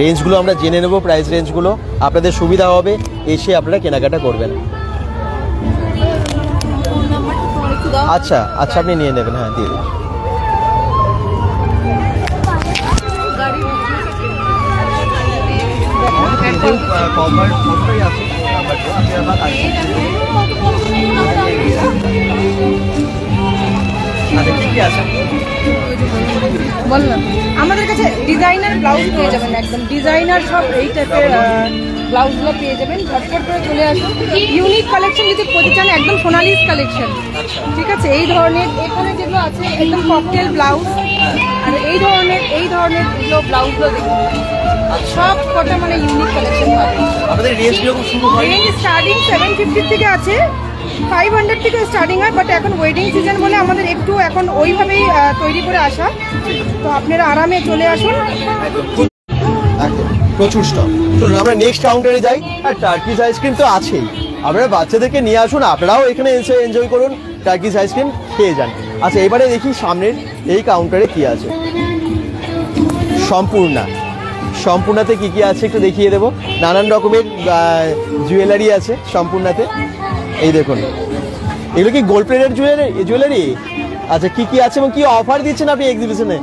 রেঞ্জগুলো আমরা জেনে নেব, প্রাইস রেঞ্জগুলো আপনাদের সুবিধা হবে, এসে আপনারা কেনাকাটা করবেন। আচ্ছা আচ্ছা, আপনি নিয়ে নেবেন, হ্যাঁ দিয়ে দিন। বললাম আমাদের কাছে ডিজাইনার ব্লাউজ পেয়ে যাবেন, একদম ডিজাইনার সব এই টাইপের ব্লাউজগুলো পেয়ে যাবেন। ঝটপট করে চলে আসুন। ইউনিক কালেকশন যদি পেতে চান, একদম সোনালিস কালেকশন, ঠিক আছে? এই ধরনের এখানে যেগুলো আছে একদম ককটেল ব্লাউজ, আর এই ধরনের এগুলো ব্লাউজগুলো দেখুন, সব কটা মানে ইউনিক কালেকশন পাবেন। আমাদের রেঞ্জ কিরকম শুরু হয়? রেঞ্জ স্টার্টিং 750 থেকে আছে, 500 থেকে স্টার্টিং হয়, বাট এখন ওয়েডিং সিজন বলে আমাদের একটু এখন ওইভাবেই তৈরি করে আসা, তো আপনারা আরামে চলে আসুন। একদম প্রচুর স্টক। চলুন আমরা নেক্সট কাউন্টারে যাই। আর টার্কিশ আইসক্রিম তো আছেই, আপনারা বাচ্চাদেরকে নিয়ে আসুন, আপনারাও এখানে এসে এনজয় করুন, টার্কিশ আইসক্রিম খেয়ে যান। আচ্ছা, এবারে দেখি সামনের এই কাউন্টারে কি আছে। সম্পূর্ণাতে কি কি আছে একটু দেখিয়ে দেবো। নানান রকমের জুয়েলারি আছে সম্পূর্ণাতে, এই দেখুন, এগুলো কি গোল্ড প্লেটের জুয়েলারি? আচ্ছা, কি কি আছে এবং কি অফার দিচ্ছেন আপনি এক্সিবিশনে?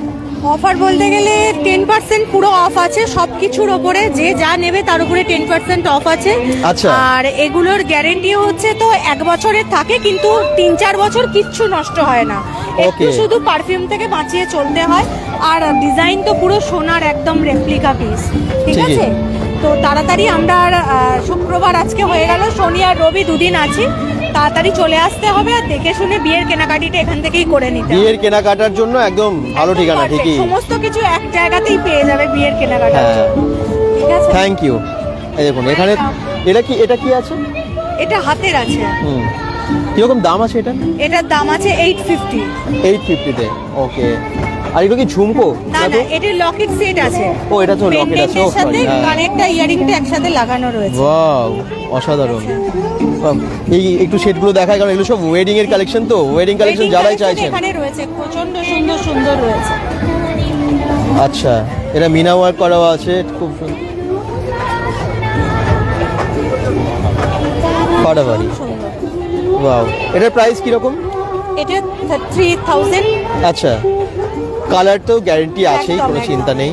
অফার বলতে গেলে 10% পুরো অফ আছে সবকিছুর ওপরে, যে যা নেবে তার উপরে 10% অফ আছে। আচ্ছা। আর এগুলোর গ্যারেন্টি হচ্ছে তো 1 বছরের থাকে, কিন্তু 3-4 বছর কিচ্ছু নষ্ট হয় না, একটু Okay. শুধু পারফিউম থেকে বাঁচিয়ে চলতে হয়। আর ডিজাইন তো পুরো সোনার একদম রেপ্লিকা পিস, ঠিক ঠিকই। আছে? তো তাড়াতাড়ি আমরা শুক্রবার আজকে হয়ে গেল, শনি আর রবি 2 দিন আছি, তাড়াতাড়ি চলে আসতে হবে, আর দেখে শুনে বিয়ের কেনাকাটিটা এখান থেকেই করে নিতে হবে। বিয়ের কেনাকাটার জন্য একদম ভালো ঠিকানা, Perfect, ঠিকই। সমস্ত কিছু এক জায়গাতেই পেয়ে যাবে বিয়ের কেনাকাটা, হ্যাঁ, ঠিক আছে? Thank you. এই দেখুন এখানে এটা কি আছে? এটা হাতের আছে। কিরকম দাম আছে এটা? এটার দাম আছে 850। 850-তে, ওকে। আর এটা কি ঝুমকো? না না, এটা লকেট সেট আছে। ও, এটা তো লকেট আছে, ও পেন্ডেন্টের সাথে সরি, হ্যাঁ। কানেরটা ইয়ারিংটা একসাথে লাগানো রয়েছে। ওয়াও, অসাধারণ। এই একটু সেটগুলো দেখায়, কারণ এগুলো সব ওয়েডিং এর কালেকশন, তো ওয়েডিং কালেকশন Wedding যারাই collection চাইছেন। এখানে রয়েছে, প্রচন্ড সুন্দর সুন্দর রয়েছে। আচ্ছা, এটা মিনা ওয়ার্ক করাও আছে, খুব সুন্দর। ফাটাফাটি, সুন্দর। ওয়াও। এটার প্রাইস কিরকম? এটা 3000। আচ্ছা, কালার তো গ্যারেন্টি আছেই, একদম, কোনো একদম। চিন্তা নেই।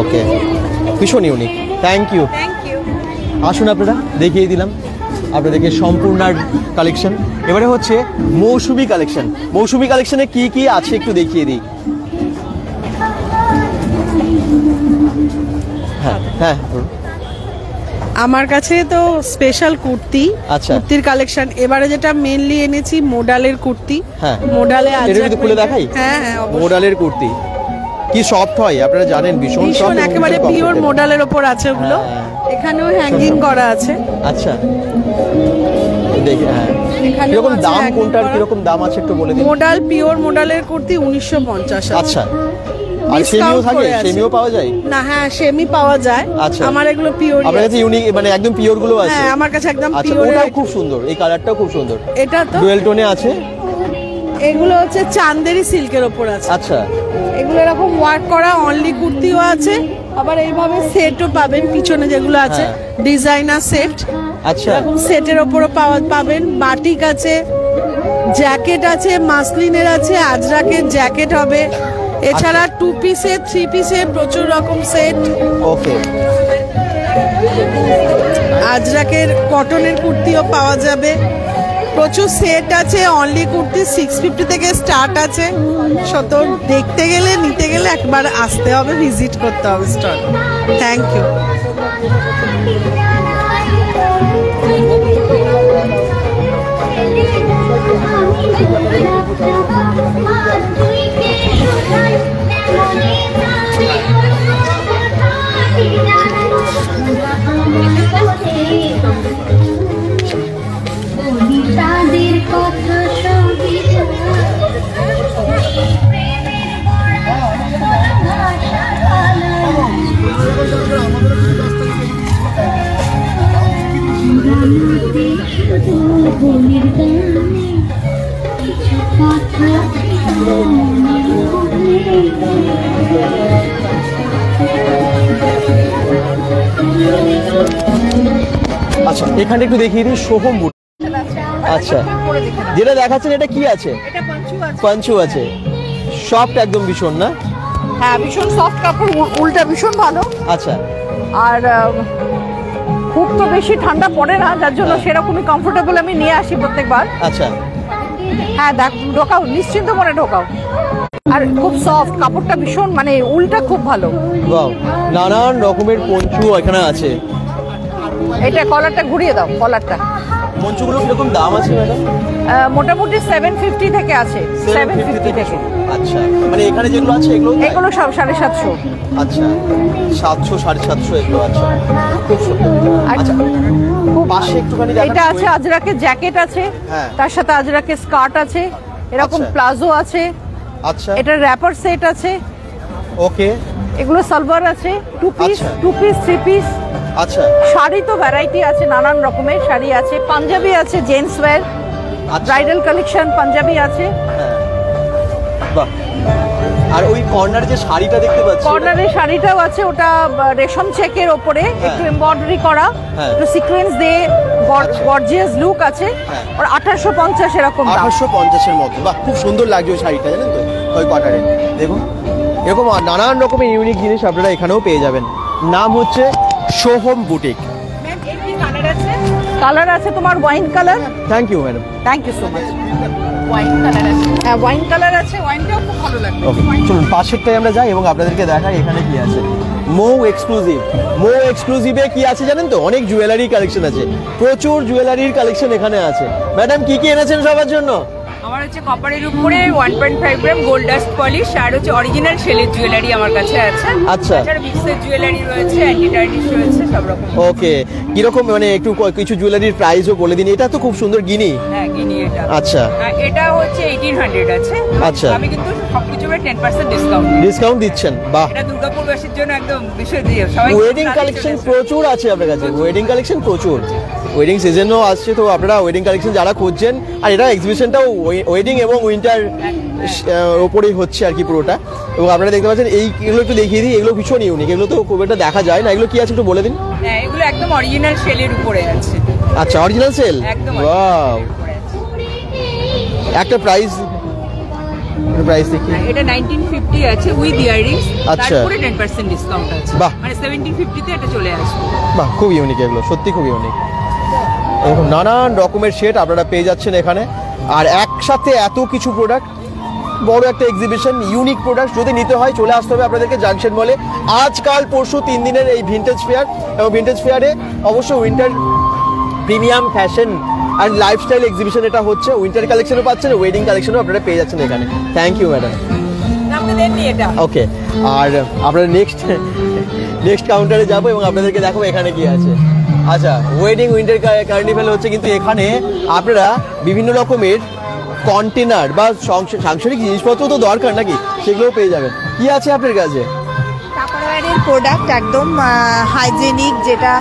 ওকে, ভীষণ ইউনিক। Thank you. আসুন আপনারা, দেখিয়ে দিলাম আপনাদেরকে সম্পূর্ণ কালেকশন। এবারে হচ্ছে মৌসুমি কালেকশন। মৌসুমি কালেকশনে কি কি আছে একটু দেখিয়ে দিই। হ্যাঁ হ্যাঁ, আমার কাছে তো স্পেশাল কুর্তি, আচ্ছা। কুর্তির কালেকশন। এবারে যেটা মেনলি এনেছি মোডালের কুর্তি। হ্যাঁ। মোডালে এটা যদি খুলে দেখাই। হ্যাঁ হ্যাঁ, অবশ্যই। মোডালের কুর্তি কি সফট হয় আপনারা জানেন, ভীষণ ভীষণ soft এবং একেবারে ভীষণ পিওর comfortable। মোডালের ওপর আছে ওগুলো। হ্যাঁ। এখানেও হ্যাঙ্গিং করা আছে। আচ্ছা, দেখে হ্যাঁ। এখানেও কিরকম আছে দাম, hanging কোনটার করা। কিরকম দাম আছে একটু বলে দিন। মোডাল পিওর মোডালের কুর্তি 1950। আচ্ছা, আর সেমিও থাকে? সেমিও পাওয়া যায়? না, হ্যাঁ সেমি পাওয়া যায়। আচ্ছা। আমার এগুলো পিওর। আপনার কাছে ইউনিক মানে একদম পিওর গুলো আছে? হ্যাঁ, আমার কাছে একদম আচ্ছা, পিওর। ওটাও খুব সুন্দর, এই কালারটাও খুব সুন্দর। এটা তো ডুয়েল টোনে আছে। এগুলো হচ্ছে চান্দেরি সিল্কের ওপর আছে। আচ্ছা, এগুলো এরকম ওয়ার্ক করা অনলি কুর্তিও আছে, আবার এইভাবে সেটও পাবেন পিছনে যেগুলো আছে, হ্যাঁ। Designer set. আচ্ছা, এরকম সেটের ওপরও পাবেন। বাটিক আছে, জ্যাকেট আছে, মাসলিনের আছে, আজরাকের জ্যাকেট হবে। এছাড়া 2 পিসের 3 পিসের প্রচুর রকম সেট। ওকে। আজরাকের কটনের কুর্তিও পাওয়া যাবে। প্রচুর সেট আছে। অনলি কুর্তি 650 থেকে স্টার্ট আছে। শত দেখতে গেলে, নিতে গেলে একবার আসতে হবে, ভিজিট করতে হবে স্টল। Thank you. তাদের কথা সবই বলির গানে কিছু কথা আচ্ছা, এখানে একটু দেখিয়ে দিই সোহম বুট। আচ্ছা, যেটা দেখাচ্ছেন এটা কি আছে? এটা পাঞ্চু আছে। পাঞ্চু আছে, সফট একদম ভীষণ না? হ্যাঁ, ভীষণ সফট কাপড়, উলটা ভীষণ ভালো। আচ্ছা, আর খুব তো বেশি ঠান্ডা পড়ে না, যার জন্য হ্যাঁ। সেরকমই কমফোর্টেবল আমি নিয়ে আসি প্রত্যেকবার। আচ্ছা, হ্যাঁ, ঢোকাও, নিশ্চিন্ত মনে ঢোকাও। আর খুব সফট কাপড়টা, ভীষণ মানে উলটা খুব ভালো। বাহ, নানান রকমের পঞ্চু এখানে আছে। এটা কলারটা ঘুরিয়ে দাও, কলারটা। পঞ্চুগুলো কিরকম দাম আছে ম্যাডাম? মোটামুটি 750 থেকে আছে। 750 থেকে। আচ্ছা, মানে এখানে যেগুলো আছে এগুলো এগুলো সব 750। আচ্ছা, 700 750 এগুলো। আচ্ছা, খুব সুন্দর। আর আচ্ছা, পাশে একটুখানি দেখান। এটা আছে আজরাকের জ্যাকেট আছে, হ্যাঁ। তার সাথে আজরাকের স্কার্ট আছে, এরকম আচ্ছা। প্লাজো আছে। আচ্ছা, এটা র্যাপার সেট আছে। ওকে। এগুলো সালোয়ার আছে, 2 পিস, আচ্ছা। 2 পিস, 3 পিস। আচ্ছা, শাড়ি তো ভ্যারাইটি আছে, নানান রকমের শাড়ি আছে। পাঞ্জাবি আছে, জেন্টস ওয়্যার, আচ্ছা। ব্রাইডাল কালেকশন পাঞ্জাবি আছে। হ্যাঁ, বাহ। আর ওই কর্নার যে শাড়িটা দেখতে পাচ্ছি, কর্নারের শাড়িটাও আছে, ওটা রেশম চেকের ওপরে একটু এমব্রয়ডারি করা, হ্যাঁ। একটু সিকোয়েন্স দিয়ে আচ্ছা। গর্জিয়াস লুক আছে। হ্যাঁ। আর 1850 এরকম দাম। 1850 এর মতো। বাহ, খুব সুন্দর লাগছে ওই শাড়িটা, জানেন তো, ওই কটারে দেখুন। এরকম নানান রকমের ইউনিক জিনিস আপনারা এখানেও পেয়ে যাবেন। নাম হচ্ছে সোহম বুটিক। কালার আছে তোমার wine colour. Thank you madam. Thank you so much. Wine colour আছে, হ্যাঁ ওয়াইন কালার আছে, ওয়াইনটাও খুব ভালো লাগবে। ওকে, চলুন পাশেরটাই আমরা যাই এবং আপনাদেরকে দেখাই এখানে কি আছে। মৌ এক্সক্লুসিভ। মৌ এক্সক্লুসিভে কি আছে জানেন তো? অনেক জুয়েলারি কালেকশন আছে, প্রচুর জুয়েলারির কালেকশন এখানে আছে। ম্যাডাম কি কি এনেছেন সবার জন্য? আমার হচ্ছে কপারের উপরে 1.5 গ্রাম গোল্ড ডাস্ট পলিশ, আর হচ্ছে অরিজিনাল শেলের জুয়েলারি আমার কাছে আছে। আচ্ছা। এছাড়া মিক্সের জুয়েলারি রয়েছে, অ্যান্টি টার্নিশ রয়েছে, সব রকম। ওকে, কিরকম মানে একটু কিছু জুয়েলারির প্রাইসও বলে দিন। এটা তো খুব সুন্দর গিনি। হ্যাঁ, গিনি এটা। আচ্ছা, আর এটা হচ্ছে 1800 আছে। আচ্ছা। আমি কিন্তু সবকিছু 10% ডিসকাউন্ট। ডিসকাউন্ট দিচ্ছেন? বাহ। এটা দুর্গাপুরবাসীর জন্য একদম বিশেষ দিয়ে সবাই। ওয়েডিং কালেকশন প্রচুর আছে আপনার কাছে, ওয়েডিং কালেকশন প্রচুর। ওয়েডিং সিজনও আসছে, তো আপনারা ওয়েডিং কালেকশন যারা খুঁজছেন, আর এটা এক্সিবিশনটাও ওয়েডিং এবং উইন্টার ওপরেই হচ্ছে আর কি পুরোটা। এবং আপনারা দেখতে পাচ্ছেন এইগুলো একটু দেখিয়ে দিই, এগুলো ভীষণ ইউনিক, এগুলো তো খুব একটা দেখা যায় না। এগুলো কি আছে একটু বলে দিন। হ্যাঁ, এগুলো একদম অরিজিনাল শেলের উপরে আছে। আচ্ছা, অরিজিনাল সেল। একদম ওয়াও, একটা প্রাইস প্রাইস দেখি। এটা 1950 আছে উইথ ইয়াররিংস, আচ্ছা। তারপরে 10% ডিসকাউন্ট আছে। বাহ। মানে 1750 তে এটা চলে আসবে। বাহ, খুব ইউনিক এগুলো, সত্যি খুব ইউনিক। এরকম নানান রকমের সেট আপনারা পেয়ে যাচ্ছেন এখানে, আর একসাথে এত কিছু প্রোডাক্ট, বড় একটা এক্সিবিশন, ইউনিক প্রোডাক্ট যদি নিতে হয় চলে আসতে হবে আপনাদেরকে জাংশন মলে। আজকাল পরশু 3 দিনের এই ভিন্টেজ ফেয়ার, এবং ভিন্টেজ ফেয়ারে অবশ্য winter premium fashion and lifestyle exhibition এটা হচ্ছে। উইন্টার কালেকশনও পাচ্ছেন, ওয়েডিং কালেকশনও আপনারা পেয়ে যাচ্ছেন এখানে। Thank you madam. ওকে, আর আপনারা নেক্সট কাউন্টারে যাবো এবং আপনাদেরকে দেখাবো এখানে কি আছে। আচ্ছা, ওয়েডিং উইন্টার কার্নিভাল হচ্ছে, কিন্তু এখানে আপনারা বিভিন্ন রকমের কন্টেনার বা সাংসারিক জিনিসপত্র তো দরকার নাকি, সেগুলোও পেয়ে যাবেন। কি আছে আপনার কাছে? টাপারওয়্যারের প্রোডাক্ট, একদম হাইজেনিক, যেটা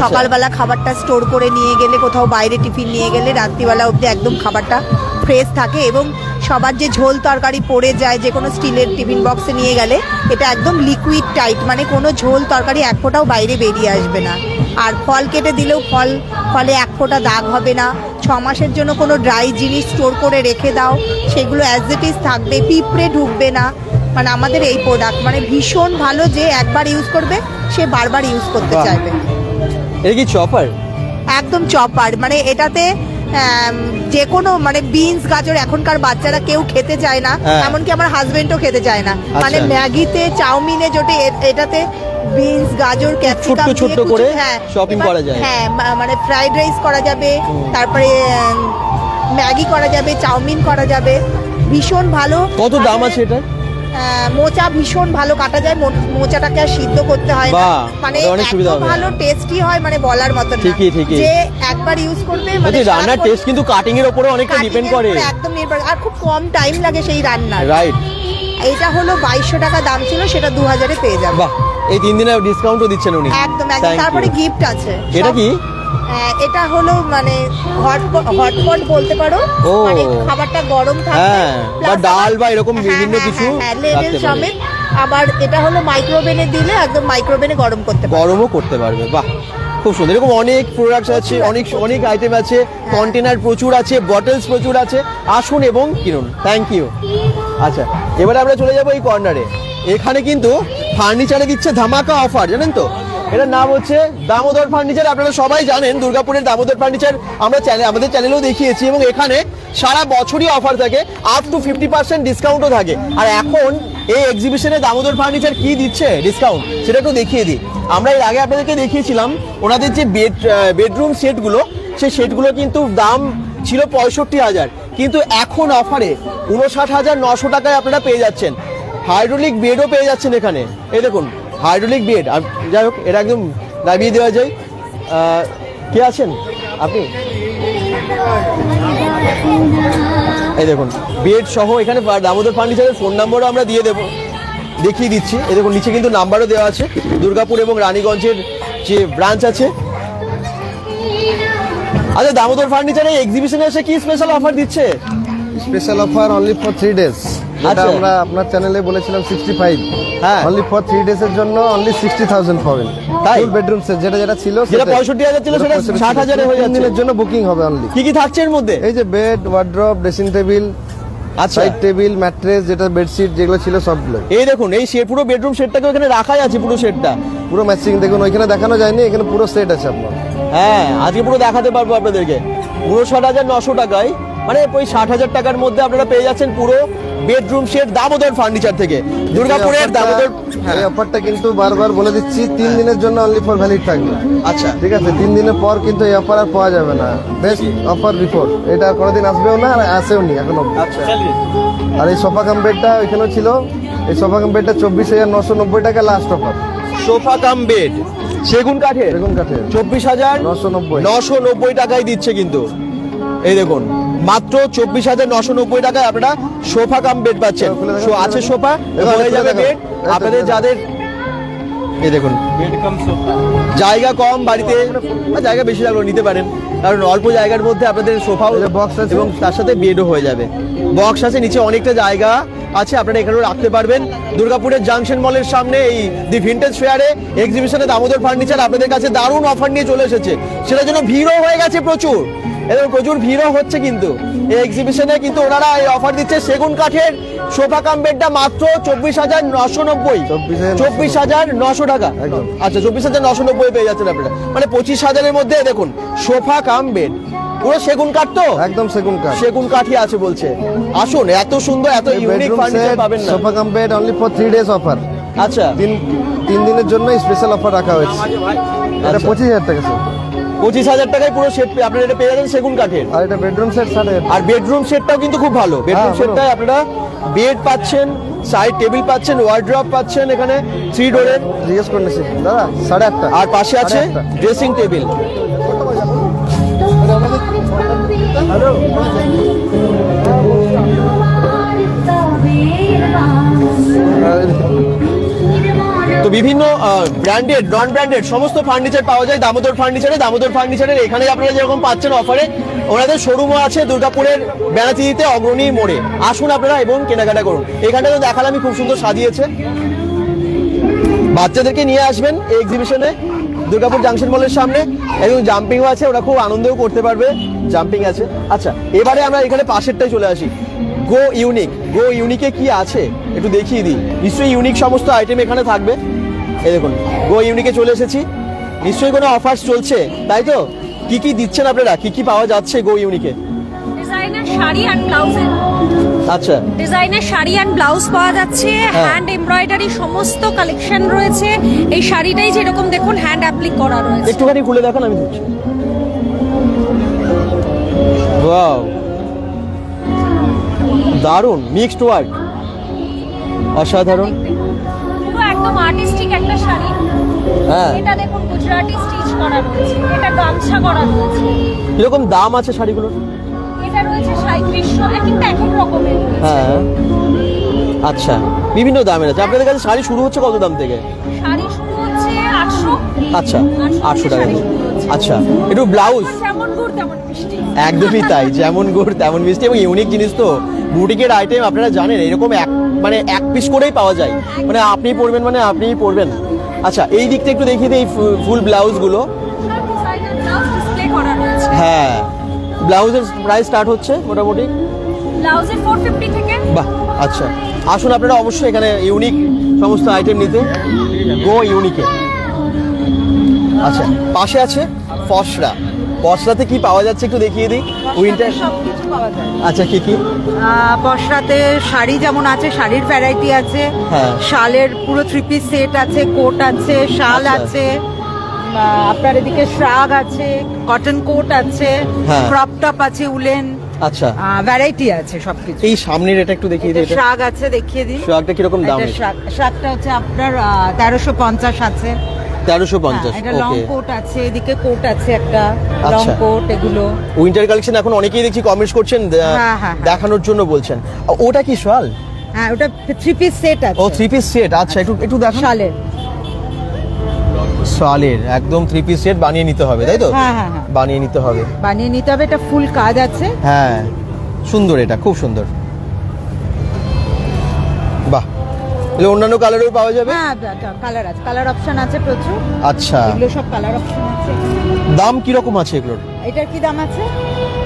সকালবেলা খাবারটা স্টোর করে নিয়ে গেলে, কোথাও বাইরে টিফিন নিয়ে গেলে রাত্রিবেলা অবধি একদম খাবারটা ফ্রেশ থাকে। এবং সবার যে ঝোল তরকারি পড়ে যায় যে কোনো স্টিলের টিফিন বক্সে নিয়ে গেলে, এটা একদম লিকুইড টাইট, মানে কোনো ঝোল তরকারি এক ফোঁটাও বাইরে বেরিয়ে আসবে না। আর ফল কেটে দিলেও ফলে এক ফোঁটা দাগ হবে না। 6 মাসের জন্য কোনো ড্রাই জিনিস স্টোর করে রেখে দাও, সেগুলো অ্যাজ ইট ইজ থাকবে, পিঁপড়ে ঢুকবে না। মানে আমাদের এই প্রোডাক্ট মানে ভীষণ ভালো, যে একবার ইউজ করবে সে বারবার ইউজ করতে চাইবে। এটা কি চপার? একদম চপার, মানে এটাতে যে কোনো মানে বিনস গাজর এখনকার বাচ্চারা কেউ খেতে চায় না, এমনকি আমার হাজবেন্ডও খেতে চায় না। মানে ম্যাগিতে, চাউমিনে জোটে এটাতে বিনস গাজর ক্যাপসিকাম ছোট করে শপিং করা যায়। হ্যাঁ, মানে ফ্রাইড রাইস করা যাবে, তারপরে ম্যাগি করা যাবে, চাউমিন করা যাবে, ভীষণ ভালো। কত দাম আছে এটা? মোচা ভীষণ ভালো কাটা যায়, মোচাটাকে আর সিদ্ধ করতে হয় না, মানে এত ভালো টেস্টি হয়, মানে বলার মতো না। যে একবার ইউজ করবে, মানে রান্নার টেস্ট কিন্তু কাটিং এর উপরে অনেকটা ডিপেন্ড করে, একদম নির্ভর, আর খুব কম টাইম লাগে সেই রান্নার। রাইট। এইটা হলো 2200 টাকা দাম ছিল, সেটা 2000 এ পেয়ে যাবে। বাহ, এই 3 দিনে ডিসকাউন্টও দিচ্ছেন উনি। একদম একদম। তারপরে গিফট আছে। এটা কি? এটা হলো মানে হটপট বলতে পারো, মানে খাবারটা গরম থাকবে, বা ডাল বা এরকম বিভিন্ন কিছু লেভেল সমেত। আবার এটা হলো মাইক্রোওভেনে দিলে একদম মাইক্রোওভেনে গরম করতে পারবে, গরমও করতে পারবে। বাহ, খুব সুন্দর। এরকম অনেক প্রোডাক্টস আছে, অনেক আইটেম আছে, কন্টেনার প্রচুর আছে, বটলস প্রচুর আছে। আসুন এবং কিনুন। Thank you. আচ্ছা, এবারে আমরা চলে যাবো এই কর্নারে। এখানে কিন্তু ফার্নিচারে দিচ্ছে ধামাকা অফার, জানেন তো? এটার নাম হচ্ছে দামোদর ফার্নিচার। আপনারা সবাই জানেন দুর্গাপুরের দামোদর ফার্নিচার আমরা আমাদের চ্যানেলেও দেখিয়েছি, এবং এখানে সারা বছরই অফার থাকে, আপ টু 50% ডিসকাউন্টও থাকে। আর এখন এই এক্সিবিশনে দামোদর ফার্নিচার কি দিচ্ছে ডিসকাউন্ট, সেটা একটু দেখিয়ে দিই। আমরা এর আগে আপনাদেরকে দেখিয়েছিলাম ওনাদের যে বেডরুম সেটগুলো, সেই সেটগুলো কিন্তু দাম ছিল 65,000, কিন্তু এখন অফারে 59,900 টাকায় আপনারা পেয়ে যাচ্ছেন। হাইড্রোলিক বেডও পেয়ে যাচ্ছেন এখানে। এই দেখুন, হাইড্রোলিক বেড। যাই হোক, এটা একদম নামিয়ে দেওয়া যায়। কে আছেন আপনি? এই দেখুন, বেড সহ এখানে দামোদর ফার্নিচারের ফোন নাম্বারও আমরা দেখিয়ে দিচ্ছি। এই দেখুন, নিচে কিন্তু নাম্বারও দেওয়া আছে। দুর্গাপুর এবং রানীগঞ্জের যে ব্রাঞ্চ আছে। আচ্ছা, দামোদর ফার্নিচারে এক্সিবিশনে এসে কি স্পেশাল অফার দিচ্ছে? Special offer only for 3 days। যেটা আমরা আপনার চ্যানেলে বলেছিলাম 65, হ্যাঁ, অনলি ফর 3 days এর জন্য অনলি 60,000 পাবেন। ফুল বেডরুম সেট যেটা ছিল, যেটা 65,000 ছিল, সেটা 60,000 এ হয়ে যাচ্ছে। দিনের জন্য বুকিং হবে অনলি। কি থাকছে এর মধ্যে? এই যে bed, wardrobe, dressing table, side table, mattress, যেটা বেডশিট যেগুলো ছিল সবগুলো। এই দেখুন, এই পুরো বেডরুম সেটটাকে এখানে রাখাই আছে, পুরো সেটটা পুরো ম্যাচিং। দেখুন, ওইখানে দেখানো যায়নি, এখানে পুরো সেট আছে আপনার। হ্যাঁ, আজকে পুরো দেখাতে পারবো আপনাদেরকে। 59,900 টাকায়, মানে ওই 60,000 টাকার মধ্যে আপনারা পেয়ে যাচ্ছেন পুরো বেডরুম সেট দামোদর ফার্নিচার থেকে, দুর্গাপুরের দামোদর। এই অফারটা কিন্তু বারবার বলে দিচ্ছি, 3 দিনের জন্য অনলি ফর ভ্যালিড থাকবে। আচ্ছা, ঠিক আছে, 3 দিনের পর কিন্তু এই অফার আর পাওয়া যাবে না। বেস্ট অফার বিফোর, এটা আর কোনোদিন আসবেও না, আর আসেও নি এখনো। আচ্ছা, আর এই সোফা কাম বেডটা ওইখানেও ছিল। এই সোফা কাম বেডটা 24,990 টাকা last offer. Sofa cum bed সেগুন কাঠের 24,990 টাকায় দিচ্ছে কিন্তু। এই দেখুন, মাত্র 24,990 টাকায় আপনারা সোফা কাম বেড পাচ্ছেন। আছে সোফা, হয়ে যাবে বেড আপনাদের যাদের। এই দেখুন, জায়গা কম বাড়িতে, জায়গা বেশি লাগলো নিতে পারেন, কারণ অল্প জায়গার মধ্যে আপনাদের সোফা বক্স আছে এবং তার সাথে বেডও হয়ে যাবে। বক্স আছে, নিচে অনেকটা জায়গা আছে, আপনারা এখানেও রাখতে পারবেন। দুর্গাপুরের জাংশন মলের সামনে এই দি ভিন্টেজ ফেয়ারে এক্সিবিশনে দামোদর ফার্নিচার আপনাদের কাছে দারুণ অফার নিয়ে চলে এসেছে। সেটার জন্য ভিড়ও হয়ে গেছে প্রচুর। এবং প্রচুর ভিড়ও হচ্ছে কিন্তু এই এক্সিবিশনে। কিন্তু ওনারা এই অফার দিচ্ছে সেগুন কাঠের সোফা কাম বেডটা মাত্র 24,990, 24,900 টাকা। আচ্ছা 24,990 পেয়ে যাচ্ছেন আপনারা, মানে 25,000-এর মধ্যে দেখুন সোফা কাম বেড, পুরো সেগুন কাঠ তো, একদম সেগুন কাঠ, সেগুন কাঠই আছে বলছে। আসুন, এত সুন্দর এত ইউনিক ফার্নিচার পাবেন না। Sofa cum bed only for 3 days offer. আচ্ছা 3 দিনের জন্য স্পেশাল অফার রাখা হয়েছে। এটা 25,000 টাকা স্যার। 25,000 টাকায় পুরো সেট আপনারা এটা পেয়ে যাবেন সেগুন কাঠের। আর এটা বেডরুম সেট 60,000। আর বেডরুম সেটটাও কিন্তু খুব ভালো। বেডরুম সেটটায় আপনারা বেড পাচ্ছেন, সাইড টেবিল পাচ্ছেন, ওয়ার্ড্রপ পাচ্ছেন, এখানে 3 ডোরের জিজ্ঞেস করেছি দাদা 8.5 আর পাশে আছে ড্রেসিং টেবিল। তো বিভিন্ন ব্র্যান্ডেড নন ব্র্যান্ডেড সমস্ত ফার্নিচার পাওয়া যায় দামোদর ফার্নিচারে। দামোদর ফার্নিচারের এখানে আপনারা যেরকম পাচ্ছেন অফারে, ওনাদের শোরুমও আছে দুর্গাপুরের বেনাচিতে অগ্রণী মোড়ে। আসুন আপনারা এবং কেনাকাটা করুন। এখানটা তো দেখালাম খুব সুন্দর সাজিয়েছে। বাচ্চাদেরকে নিয়ে আসবেন এই এক্সিবিশনে দুর্গাপুর জাংশন মলের সামনে, এবং জাম্পিংও আছে, ওরা খুব আনন্দও করতে পারবে, জাম্পিং আছে। আচ্ছা এবারে আমরা এখানে পাশেরটাই চলে আসি, গো ইউনিক। গো ইউনিকে কি আছে একটু দেখিয়ে দিই। নিশ্চয়ই ইউনিক সমস্ত আইটেম এখানে থাকবে। এই দেখুন গো ইউনিকে চলে এসেছি, নিশ্চয়ই কোনো অফার্স চলছে তাই তো? কি কি দিচ্ছেন আপনারা, কি কি পাওয়া যাচ্ছে গো ইউনিকে? ডিজাইনার শাড়ি আর ব্লাউজের, আচ্ছা ডিজাইনার শাড়ি অ্যান্ড ব্লাউজ পাওয়া যাচ্ছে, হ্যান্ড এমব্রয়ডারি সমস্ত কালেকশন রয়েছে। এই শাড়িটাই যেরকম দেখুন হ্যান্ড অ্যাপ্লিক করা রয়েছে। একটুখানি খুলে দেখান, আমি দেখছি। ওয়াও, দারুণ মিক্সড ওয়ার্ক, অসাধারণ, পুরো একদম আর্টিস্টিক একটা শাড়ি। হ্যাঁ এটা দেখুন গুজরাটি স্টিচ করা রয়েছে, এটা গামছা করা রয়েছে। কিরকম দাম আছে শাড়িগুলোর? এটা রয়েছে 3700, কিন্তু এক এক রকমের রয়েছে। হ্যাঁ আচ্ছা, বিভিন্ন দামের আছে। আপনাদের কাছে শাড়ি শুরু হচ্ছে কত দাম থেকে? শাড়ি শুরু হচ্ছে 800। আচ্ছা 800 টাকা। আচ্ছা একটু ব্লাউজ, যেমন গুড় তেমন মিষ্টি। একদমই তাই, যেমন গুড় তেমন মিষ্টি। এবং ইউনিক জিনিস তো, বুটিকের আইটেম আপনারা জানেন এরকম এক পিস করেই পাওয়া যায়, মানে আপনি পরবেন মানে আপনিই পরবেন। আচ্ছা এই দিকটা একটু দেখিয়ে দিই, ফুল ব্লাউজগুলো। হ্যাঁ ব্লাউজের প্রাইস স্টার্ট হচ্ছে মোটামুটি ব্লাউজের 450 থেকে। বাহ আচ্ছা, আসুন আপনারা অবশ্যই এখানে ইউনিক সমস্ত আইটেম নিতে, গো ইউনিকে। আচ্ছা পাশে আছে ফসরা। পশরাতে কি পাওয়া যাচ্ছে একটু দেখিয়ে দিই। উইন্টার সবকিছু পাওয়া যায়। আচ্ছা কি কি? পশরাতে শাড়ি যেমন আছে, শাড়ির ভ্যারাইটি আছে, হ্যাঁ। শালের পুরো 3 পিস সেট আছে, কোট আছে, শাল আছে, আপনার এদিকে শ্রাগ আছে, কটন কোট আছে, হ্যাঁ। ক্রপ টপ আছে, উলেন, আচ্ছা ভ্যারাইটি আছে সবকিছু। এই সামনের এটা একটু দেখিয়ে দিই। শ্রাগ আছে, দেখিয়ে দিন। শ্রাগটা কিরকম দাম? শ্রাগটা হচ্ছে আপনার 1350 আছে। 1350। এটা লং কোট আছে, এদিকে কোট আছে একটা লং কোট। এগুলো উইন্টার কালেকশন এখন অনেকেই দেখছি কমেন্টস করছেন, দেখানোর জন্য বলছেন। ওটা কি শাল? হ্যাঁ ওটা 3 পিস সেট আছে। ও 3 পিস সেট, আচ্ছা একটু দেখান। শালের, শালের একদম 3 পিস সেট বানিয়ে নিতে হবে তাই তো? হ্যাঁ হ্যাঁ বানিয়ে নিতে হবে, বানিয়ে নিতে হবে। এটা ফুল কাজ আছে। হ্যাঁ সুন্দর, এটা খুব সুন্দর। বাহ, এগুলো অন্যান্য কালারেও পাওয়া যাবে? হ্যাঁ কালার আছে, কালার অপশন আছে প্রচুর। আচ্ছা এগুলো সব কালার অপশন আছে। দাম কি রকম আছে এগুলোর? এটার কি দাম আছে?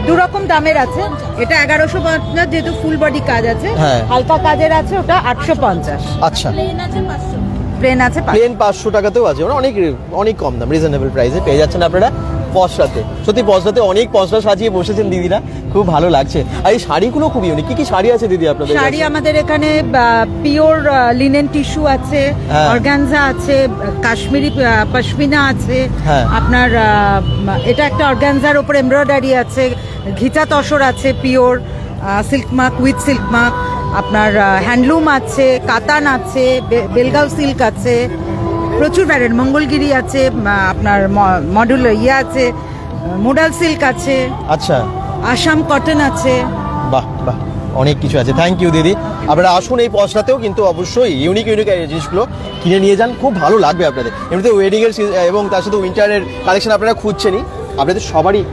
দু রকম দামের আছে। এটা 1150 যেহেতু ফুল বডি কাজ আছে। হালকা কাজের আছে ওটা 850। আচ্ছা প্লেন আছে 500। প্লেন আছে প্লেন 500 টাকাতেও আছে, মানে অনেক কম দাম, রিজনেবল প্রাইসে পেয়ে যাচ্ছেন আপনারা পশরাতে। সত্যি পশরাতে অনেক পশরা সাজিয়ে বসেছেন দিদিরা, খুব ভালো লাগছে। আর এই শাড়িগুলো খুব ইউনিক। কি কি শাড়ি আছে দিদি আপনাদের? শাড়ি আমাদের এখানে পিওর লিনেন টিস্যু আছে, অর্গানজা আছে, কাশ্মীরি পশমিনা আছে, আপনার এটা একটা অর্গানজার উপর এমব্রয়ডারি আছে, ঘিচা তসর আছে, pure silk mark with silk mark, আপনার হ্যান্ডলুম আছে, কাতান আছে, বেলগাঁও সিল্ক আছে, প্রচুর ভ্যারাইটি, মঙ্গলগিরি আছে, আপনার মডুল আছে, মোডাল সিল্ক আছে, আচ্ছা আসাম কটন আছে। বাহ বাহ, অনেক কিছু আছে। থ্যাংক ইউ দিদি। আপনারা আসুন এই পশরাতেও, কিন্তু অবশ্যই ইউনিক জিনিসগুলো কিনে নিয়ে যান, খুব ভালো লাগবে আপনাদের। এমনিতে ওয়েডিং এর এবং তার সাথে উইন্টারের কালেকশন আপনারা খুঁজছেনই, আপনাদের সবারই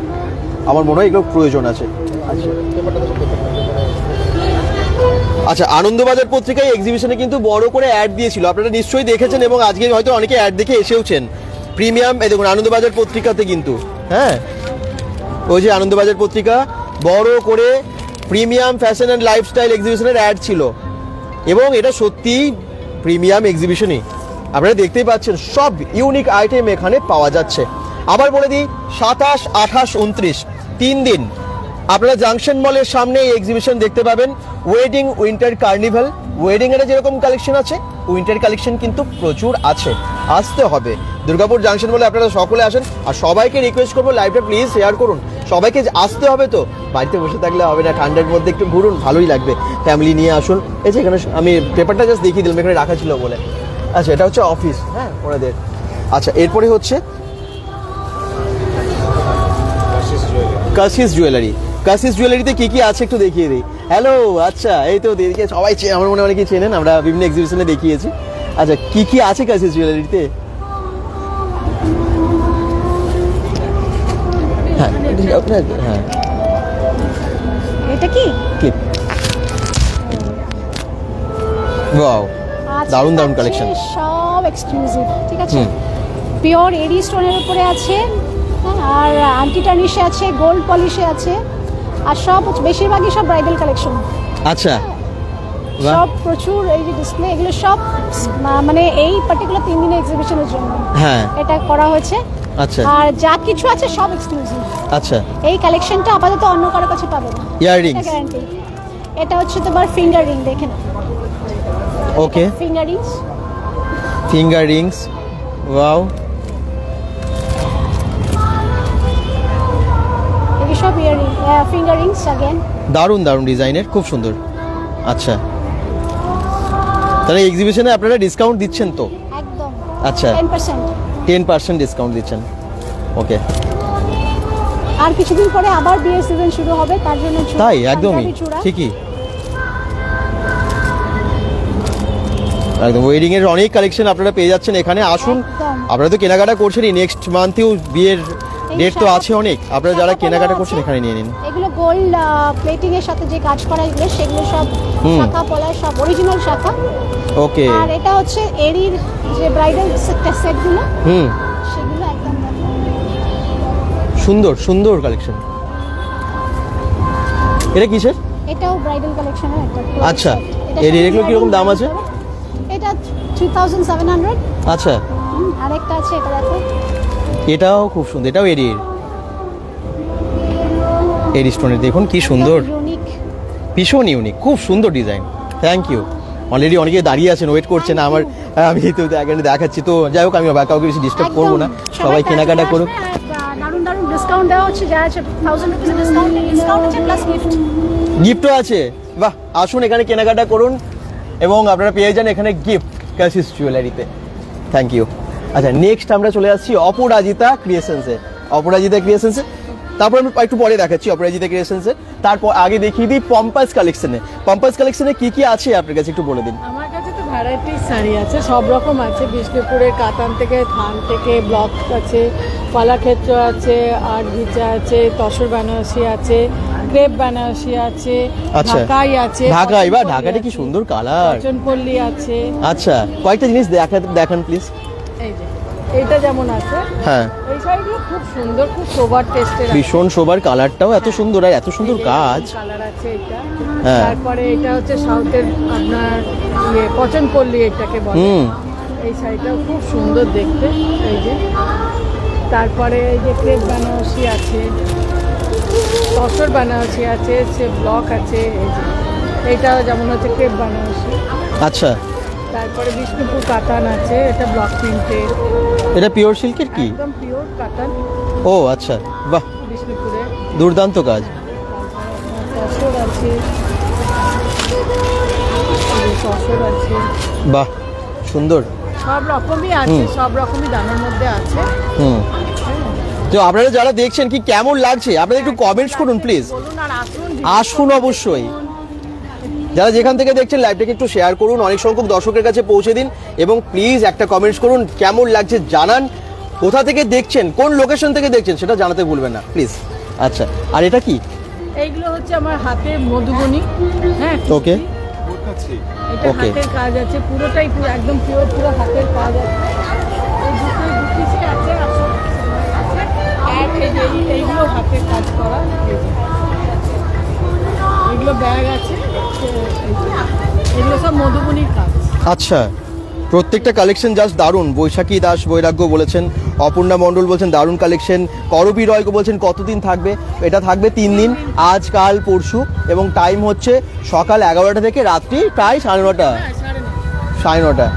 আমার মনে হয় এগুলো প্রয়োজন আছে। আচ্ছা আনন্দবাজার পত্রিকায় এক্সিবিশনে কিন্তু বড় করে অ্যাড দিয়েছিল, আপনারা নিশ্চয়ই দেখেছেন এবং আজকে হয়তো অনেকে অ্যাড দেখে এসেওছেন। প্রিমিয়াম এই দেখুন আনন্দবাজার পত্রিকাতে কিন্তু, হ্যাঁ ওই যে আনন্দবাজার পত্রিকা বড় করে প্রিমিয়াম ফ্যাশন অ্যান্ড লাইফস্টাইল এক্সিবিশনের অ্যাড ছিল, এবং এটা সত্যি প্রিমিয়াম এক্সিবিশনই। আপনারা দেখতেই পাচ্ছেন সব ইউনিক আইটেম এখানে পাওয়া যাচ্ছে। আবার বলে দিই 27, 28, 29 3 দিন আপনারা জাংশন মলের সামনে এই এক্সিবিশন দেখতে পাবেন। ওয়েডিং উইন্টার কার্নিভাল, ওয়েডিং এর যেরকম কালেকশন আছে উইন্টার কালেকশন কিন্তু প্রচুর আছে, আসতে হবে দুর্গাপুর জাংশন মলে। আপনারা সকলে আসেন, আর সবাইকে রিকোয়েস্ট করবো লাইভটা প্লিজ শেয়ার করুন, সবাইকে আসতে হবে, তো বাড়িতে বসে থাকলে হবে না, ঠান্ডার মধ্যে একটু ঘুরুন, ভালোই লাগবে, ফ্যামিলি নিয়ে আসুন। এই যে এখানে আমি পেপারটা জাস্ট দেখিয়ে দিলাম, এখানে রাখা ছিল বলে। আচ্ছা, এটা হচ্ছে অফিস, হ্যাঁ ওনাদের। আচ্ছা, এরপরে হচ্ছে কাশিস জুয়েলারি। কাশিস জুয়েলারিতে কি কি আছে একটু দেখিয়ে দিই। হ্যালো, আচ্ছা এই তো দেখে সবাই আমার মনে অনেকেই চেনেন, আমরা বিভিন্ন এক্সিবিশনে দেখিয়েছি। আচ্ছা, কি কি আছে কাশিস জুয়েলারিতে? হ্যাঁ হ্যাঁ, এটা কি ওয়াও, দারুণ দারুণ কালেকশন, সব এক্সক্লুসিভ, ঠিক আছে। পিওর এডি স্টোনের উপরে আছে, আর আন্টি টার্নিশে আছে, গোল্ড পলিশে আছে, আর সব বেশিরভাগই সব ব্রাইডাল কালেকশন। আচ্ছা, সব প্রচুর এই যে ডিসপ্লে, এগুলো সব মানে এই পার্টিকুলার 3 দিনের এক্সিবিশনের জন্য হ্যাঁ এটা করা হয়েছে। আচ্ছা, আর যা কিছু আছে সব এক্সক্লুসিভ। আচ্ছা, এই কালেকশনটা আপাতত অন্য কারো কাছে পাবে না। Earrings, guarantee. এটা হচ্ছে তোমার ফিঙ্গার রিং, দেখেন। Okay, finger rings, finger rings, wow, এই সব ইয়াররিং, ফিঙ্গার রিংস अगेन। দারুণ দারুণ ডিজাইনের, খুব সুন্দর। আচ্ছা, তাহলে এক্সিবিশনে আপনারা ডিসকাউন্ট দিচ্ছেন তো? একদম। আচ্ছা, 10% ডিসকাউন্ট দিচ্ছেন, ওকে। আর কিছুদিন পরে আবার বিয়ের সিজন শুরু হবে, তার জন্য তাই একদমই ঠিকই, একদম ওয়েডিং এর অনেক কালেকশন আপনারা পেয়ে যাচ্ছেন এখানে। আসুন, আপনারা তো কেনাকাটা করছেনই, নেক্সট মান্থেও বিয়ের ডেট তো আছে অনেক, আপনারা যারা কেনাকাটা করছেন এখানে নিয়ে নিন। এগুলো গোল্ড প্লেটিং এর সাথে যে কাজ করা এগুলো, সেগুলো সব শাখা পলার, সব অরিজিনাল শাখা। ওকে, আর এটা হচ্ছে এরির যে ব্রাইডাল সেটগুলো, সেগুলো একদম সুন্দর সুন্দর কালেকশন। এটা কিসের? এটাও ব্রাইডাল কালেকশনের একটা। আচ্ছা, এর এগুলো কি রকম দাম আছে? এটা 3700। আচ্ছা, আরেকটা আছে, এটা দেখো, এটাও খুব সুন্দর, এটাও এরির স্টোনের, দেখুন কি সুন্দর, ভীষণ ইউনিক, খুব সুন্দর ডিজাইন। Thank you. অলরেডি অনেকে দাঁড়িয়ে আছেন, ওয়েট করছেন আমার, আমি তো এখানে দেখাচ্ছি। তো যাই হোক, আমি কাউকে বেশি ডিস্টার্ব করবো না, সবাই কেনাকাটা করুক। দারুণ দারুণ ডিসকাউন্ট দেওয়া হচ্ছে, যারা আছে 1000 রুপিস ডিসকাউন্ট আছে, প্লাস গিফট, গিফটও আছে। বাহ, আসুন এখানে কেনাকাটা করুন এবং আপনারা পেয়ে যান এখানে গিফট কাশিস জুয়েলারিতে। Thank you. আচ্ছা, নেক্সট আমরা চলে আসছি অপরাজিতা ক্রিয়েশনসে। অপরাজিতা ক্রিয়েশনসে, তারপর আমি একটু পরে দেখাচ্ছি অপরাজিতা ক্রিয়েশনসে। তারপর আগে দেখিয়ে দিই পম্পাস কালেকশনে। পম্পাস কালেকশনে কি কি আছে আপনার কাছে একটু বলে দিন। আমার কাছে তো ভ্যারাইটি শাড়ি আছে, সব রকম আছে, বিষ্ণুপুরের কাতান থেকে, থান থেকে, ব্লক আছে, কলাক্ষেত্র আছে, আর্ট ঘিচা আছে, তসর বেনারসি আছে, ক্রেপ বেনারসি আছে, ঢাকাই আছে। ঢাকাই, বা ঢাকাটা কি সুন্দর কালার, চনপল্লী আছে। আচ্ছা, কয়েকটা জিনিস দেখান প্লিজ। এই যে এইটা যেমন আছে, হ্যাঁ, এই শাড়িগুলো খুব সুন্দর, খুব সোবার টেস্টের, ভীষণ সোবার, কালারটাও এত সুন্দর আর এত সুন্দর কাজ। কালার আছে এটা। তারপরে এটা হচ্ছে সাউথের আপনার পচনপল্লী, এটাকে বলে। এই শাড়িটাও খুব সুন্দর দেখতে, এই যে। তারপরে এই যে ক্রেপ বেনারসি আছে, তসর বেনারসি আছে, সে ব্লক আছে, এই যে এইটাও যেমন হচ্ছে ক্রেপ বেনারসি। আচ্ছা, তারপরে বিষ্ণুপুর কাতান আছে, এটা ব্লক প্রিন্টের। এটা পিওর সিল্কের কি? একদম পিওর কাতান। ও আচ্ছা, বাহ, বিষ্ণুপুরে দুর্দান্ত কাজ। তসর আছে, তসর আছে, বাহ, সুন্দর, সব রকমই আছে, সব রকমই দামের মধ্যে আছে। তো আপনারা যারা দেখছেন কি কেমন লাগছে আপনারা একটু কমেন্টস করুন প্লিজ। আসুন অবশ্যই, যারা যেখান থেকে দেখছেন লাইভটাকে একটু শেয়ার করুন, অনেক সংখ্যক দর্শকের কাছে পৌঁছে দিন এবং প্লিজ একটা কমেন্টস করুন, কেমন লাগছে জানান, কোথা থেকে দেখছেন, কোন লোকেশন থেকে দেখছেন সেটা জানাতে ভুলবেন না প্লিজ। আচ্ছা, আর এটা কি? এইগুলো হচ্ছে আমার হাতে মধুবনী। হ্যাঁ, ওকে, এটা হাতের কাজ আছে, পুরোটাই পুরো একদম পুরো হাতের কাজ আছে। এই দুটো আছে, আর এইগুলো হাতের কাজ করা, এগুলো ব্যাগ আছে, এগুলো সব মধুবনীর কাজ। আচ্ছা, প্রত্যেকটা কালেকশন জাস্ট দারুণ। বৈশাখী দাস বৈরাগ্য বলেছেন, অপর্ণা মণ্ডল বলছেন দারুণ কালেকশন, করবী রয় বলছেন কতদিন থাকবে, এটা থাকবে 3 দিন, আজ কাল পরশু, এবং টাইম হচ্ছে সকাল 11টা থেকে রাত্রি প্রায় 9:30। 9:30।